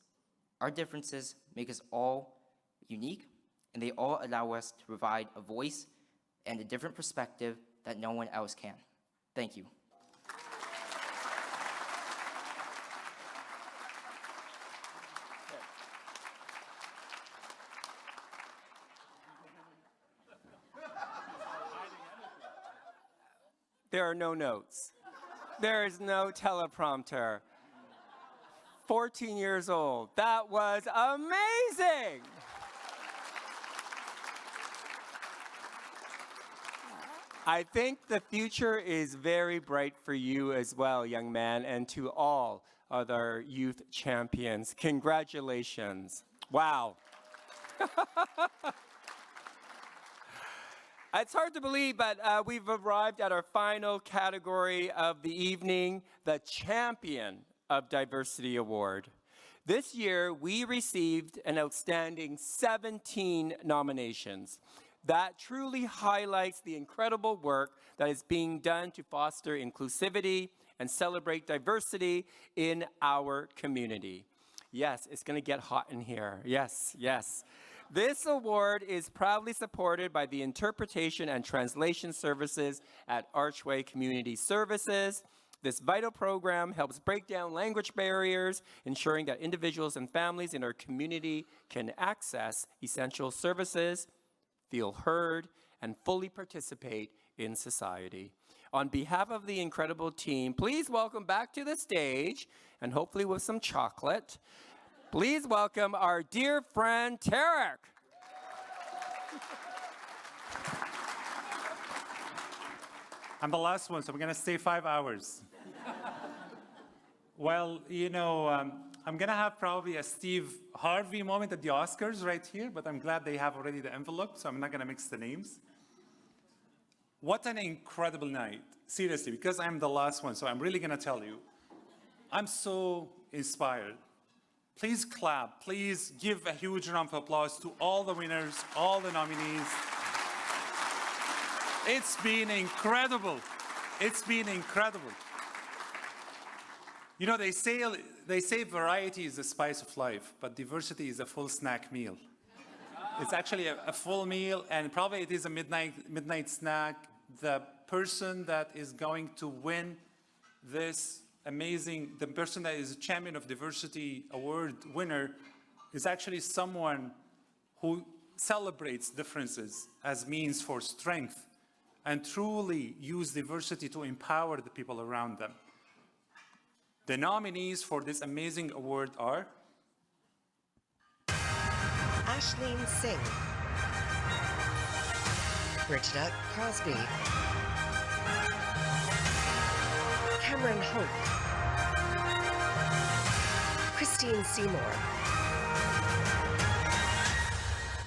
[SPEAKER 17] Our differences make us all unique, and they all allow us to provide a voice and a different perspective that no one else can. Thank you.
[SPEAKER 1] There are no notes. There is no teleprompter. 14 years old. That was amazing. I think the future is very bright for you as well, young man, and to all other youth champions. Congratulations. Wow. It's hard to believe, but we've arrived at our final category of the evening, the Champion of Diversity Award. This year, we received an outstanding 17 nominations. That truly highlights the incredible work that is being done to foster inclusivity and celebrate diversity in our community. Yes, it's going to get hot in here. Yes, yes. This award is proudly supported by the Interpretation and Translation Services at Archway Community Services. This vital program helps break down language barriers, ensuring that individuals and families in our community can access essential services, feel heard, and fully participate in society. On behalf of the incredible team, please welcome back to the stage, and hopefully with some chocolate, please welcome our dear friend, Tarek.
[SPEAKER 3] I'm the last one, so I'm going to stay 5 hours. Well, you know, I'm going to have probably a Steve Harvey moment at the Oscars right here, but I'm glad they have already the envelope, so I'm not going to mix the names. What an incredible night. Seriously, because I'm the last one, so I'm really going to tell you. I'm so inspired. Please clap. Please give a huge round of applause to all the winners, all the nominees. It's been incredible. It's been incredible. You know, they say variety is the spice of life, but diversity is a full snack meal. It's actually a full meal, and probably it is a midnight snack. The person that is going to win this the person that is a Champion of Diversity Award winner is actually someone who celebrates differences as means for strength and truly use diversity to empower the people around them. The nominees for this amazing award are
[SPEAKER 8] Ashleen Singh, Bridget Crosby, Cameron Hope, Christine Seymour,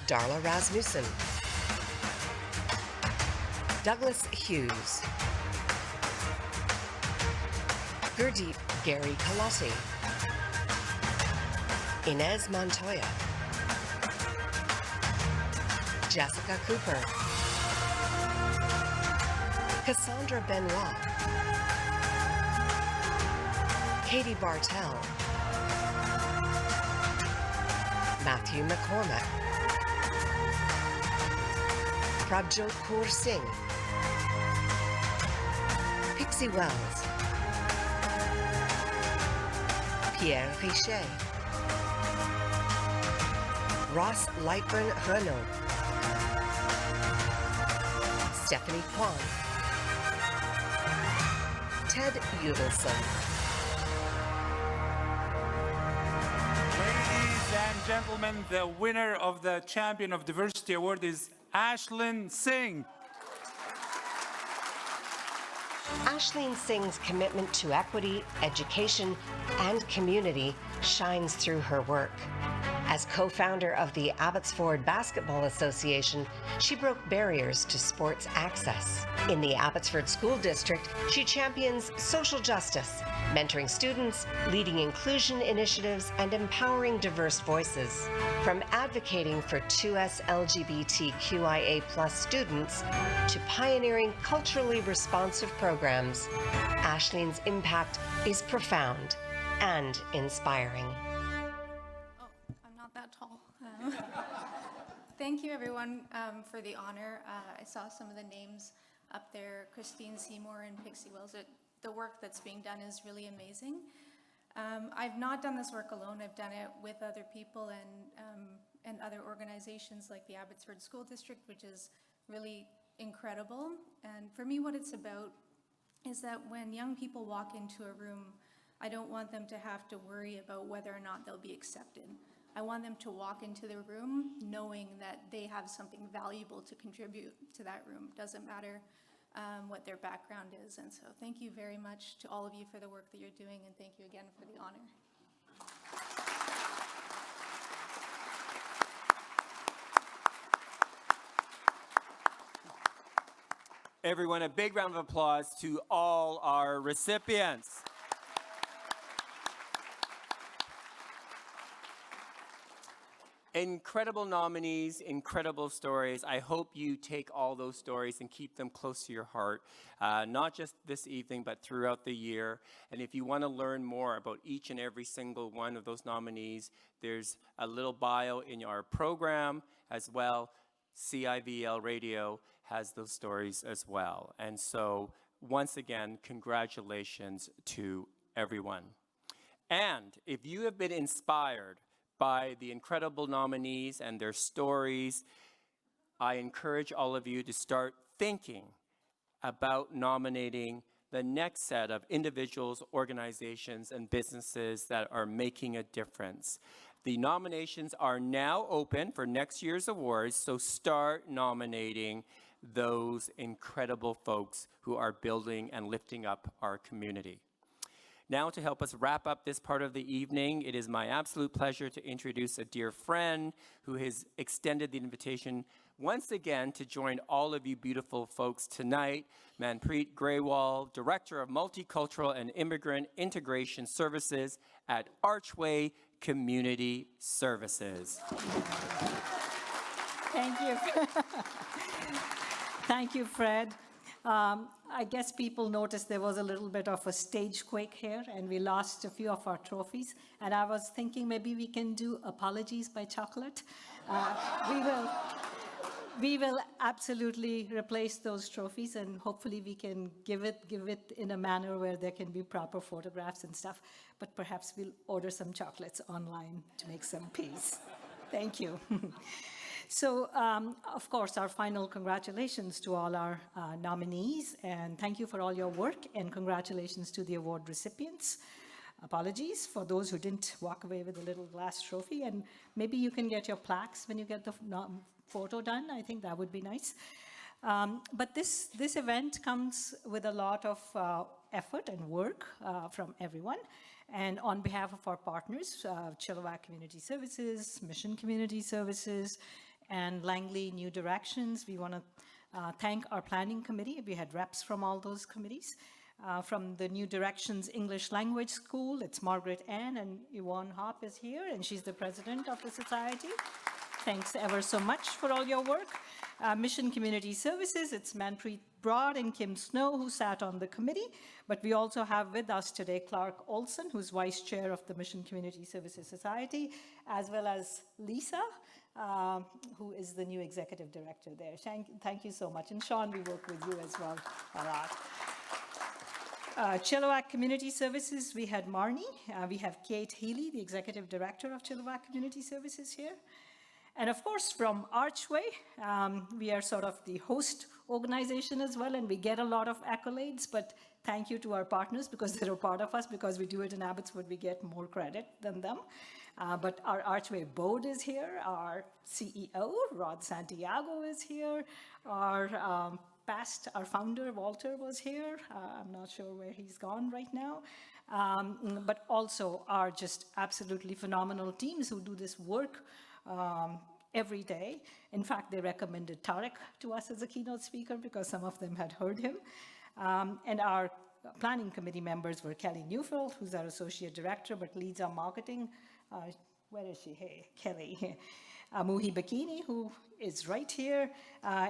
[SPEAKER 8] Darla Rasmussen, Douglas Hughes, Gurdeep Gary Kalati, Inez Montoya, Jessica Cooper, Cassandra Benoit, Katie Bartell, Matthew McCormack, Prabjot Kaur Singh, Pixie Wells, Pierre Richet, Ross Lightburn Renault, Stephanie Kwan, Ted Udelson.
[SPEAKER 3] Ladies and gentlemen, the winner of the Champion of Diversity Award is Ashleen Singh.
[SPEAKER 8] Ashleen Singh's commitment to equity, education, and community shines through her work. As co-founder of the Abbotsford Basketball Association, she broke barriers to sports access. In the Abbotsford School District, she champions social justice, mentoring students, leading inclusion initiatives, and empowering diverse voices. From advocating for 2S LGBTQIA+ students to pioneering culturally responsive programs, Ashleen's impact is profound and inspiring.
[SPEAKER 18] That tall. Thank you, everyone, for the honor. I saw some of the names up there, Christine Seymour and Pixie Wells. The work that's being done is really amazing. I've not done this work alone. I've done it with other people and other organizations like the Abbotsford School District, which is really incredible. And for me, what it's about is that when young people walk into a room, I don't want them to have to worry about whether or not they'll be accepted. I want them to walk into the room knowing that they have something valuable to contribute to that room. Doesn't matter what their background is. And so thank you very much to all of you for the work that you're doing, and thank you again for the honor.
[SPEAKER 1] Everyone, a big round of applause to all our recipients. Incredible nominees, incredible stories. I hope you take all those stories and keep them close to your heart, not just this evening, but throughout the year. And if you want to learn more about each and every single one of those nominees, there's a little bio in our program as well. CIVL Radio has those stories as well. And so, once again, congratulations to everyone. And if you have been inspired by the incredible nominees and their stories, I encourage all of you to start thinking about nominating the next set of individuals, organizations, and businesses that are making a difference. The nominations are now open for next year's awards, so start nominating those incredible folks who are building and lifting up our community. Now, to help us wrap up this part of the evening, it is my absolute pleasure to introduce a dear friend who has extended the invitation once again to join all of you beautiful folks tonight. Manpreet Grewal, Director of Multicultural and Immigrant Integration Services at Archway Community Services.
[SPEAKER 19] Thank you. Thank you, Fred.
[SPEAKER 14] I guess people noticed there was a little bit of a stage quake here, and we lost a few of our trophies. And I was thinking maybe we can do apologies by chocolate. We will absolutely replace those trophies, and hopefully we can give it in a manner where there can be proper photographs and stuff. But perhaps we'll order some chocolates online to make some peace. Thank you. So, of course, our final congratulations to all our nominees, and thank you for all your work, and congratulations to the award recipients. Apologies for those who didn't walk away with a little glass trophy, and maybe you can get your plaques when you get the photo done. I think that would be nice. But this event comes with a lot of effort and work from everyone. And on behalf of our partners, Chilliwack Community Services, Mission Community Services, and Langley New Directions, we want to thank our planning committee. We had reps from all those committees. From the New Directions English Language School, it's Margaret Ann, and Yvonne Hopp is here, and she's the president of the society. Thanks ever so much for all your work. Mission Community Services, it's Manpreet Broad and Kim Snow who sat on the committee, but we also have with us today Clark Olson, who's vice chair of the Mission Community Services Society, as well as Lisa, who is the new executive director there. Thank you so much. And Sean, we work with you as well a lot. Chilliwack Community Services, we had Marnie. We have Kate Healy, the executive director of Chilliwack Community Services here. And of course, from Archway, we are sort of the host organization as well, and we get a lot of accolades, but thank you to our partners because they're a part of us. Because we do it in Abbotsford, we get more credit than them. But our Archway board is here, our CEO, Rod Santiago, is here, our founder, Walter, was here. I'm not sure where he's gone right now. But also our just absolutely phenomenal teams who do this work every day. In fact, they recommended Tarek to us as a keynote speaker because some of them had heard him. And our planning committee members were Kelly Neufeld, who's our associate director, but leads our marketing. Where is she? Hey, Kelly. Muhi Bakini, who is right here,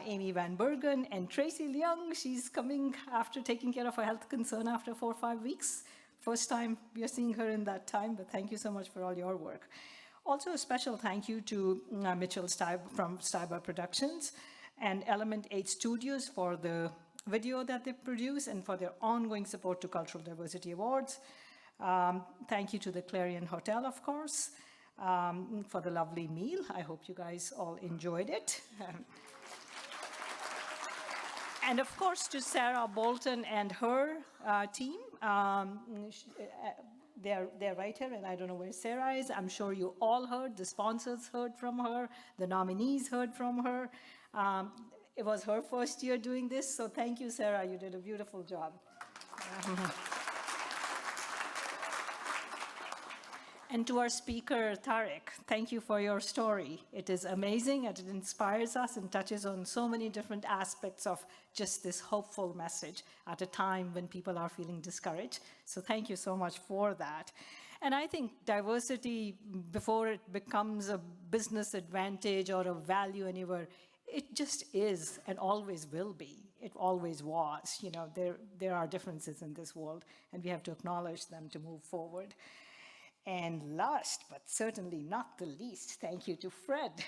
[SPEAKER 14] Amy Van Bergen, and Tracy Leung. She's coming after taking care of a health concern after 4 or 5 weeks. First time we are seeing her in that time, but thank you so much for all your work. Also, a special thank you to Mitchell from Steiber Productions and Element 8 Studios for the video that they produce and for their ongoing support to Cultural Diversity Awards. Thank you to the Clarion Hotel, of course, for the lovely meal. I hope you guys all enjoyed it. And of course, to Sarah Bolton and her team. They're right here, and I don't know where Sarah is. I'm sure you all heard. The sponsors heard from her. The nominees heard from her. It was her first year doing this, so thank you, Sarah. You did a beautiful job. And to our speaker, Tarek, thank you for your story. It is amazing, and it inspires us and touches on so many different aspects of just this hopeful message at a time when people are feeling discouraged. So thank you so much for that. And I think diversity, before it becomes a business advantage or a value anywhere, it just is and always will be. It always was. You know, there are differences in this world, and we have to acknowledge them to move forward. And last, but certainly not the least, thank you to Fred.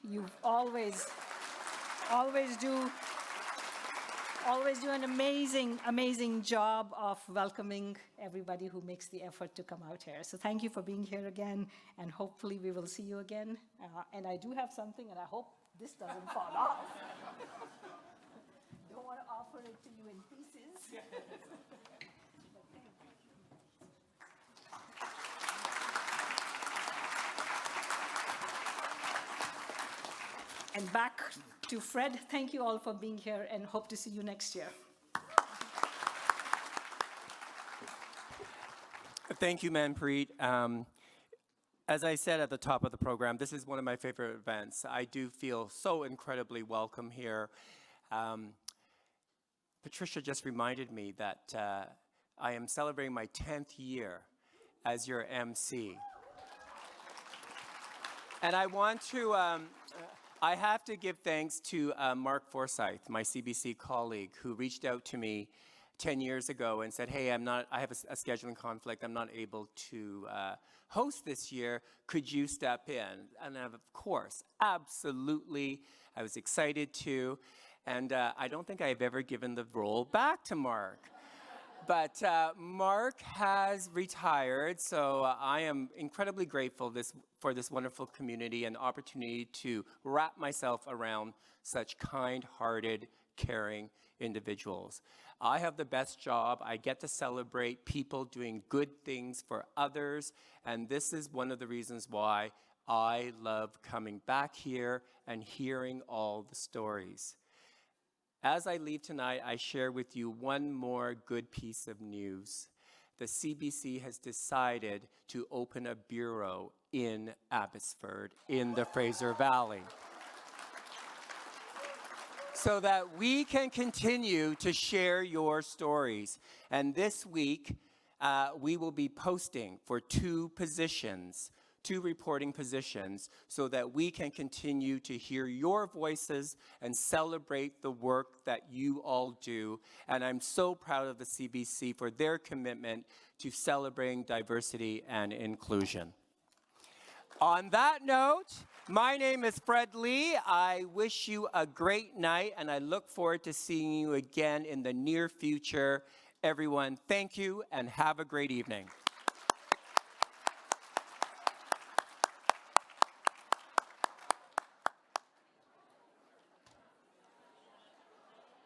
[SPEAKER 14] You always do an amazing job of welcoming everybody who makes the effort to come out here. So thank you for being here again, and hopefully we will see you again. And I do have something, and I hope this doesn't fall off. Don't want to offer it to you in pieces. And back to Fred. Thank you all for being here, and hope to see you next year.
[SPEAKER 1] Thank you, Manpreet. As I said at the top of the program, this is one of my favorite events. I do feel so incredibly welcome here. Patricia just reminded me that I am celebrating my 10th year as your MC. And I want to I have to give thanks to Mark Forsyth, my CBC colleague, who reached out to me 10 years ago and said, hey, I have a scheduling conflict. I'm not able to host this year. Could you step in? And of course, absolutely. I was excited to. And I don't think I've ever given the role back to Mark. But Mark has retired, so I am incredibly grateful for this wonderful community and opportunity to wrap myself around such kind-hearted, caring individuals. I have the best job. I get to celebrate people doing good things for others, and this is one of the reasons why I love coming back here and hearing all the stories. As I leave tonight, I share with you one more good piece of news. The CBC has decided to open a bureau in Abbotsford in the Fraser Valley, so that we can continue to share your stories. And this week, we will be posting for two reporting positions, so that we can continue to hear your voices and celebrate the work that you all do. And I'm so proud of the CBC for their commitment to celebrating diversity and inclusion. On that note, my name is Fred Lee. I wish you a great night, and I look forward to seeing you again in the near future. Everyone, thank you, and have a great evening.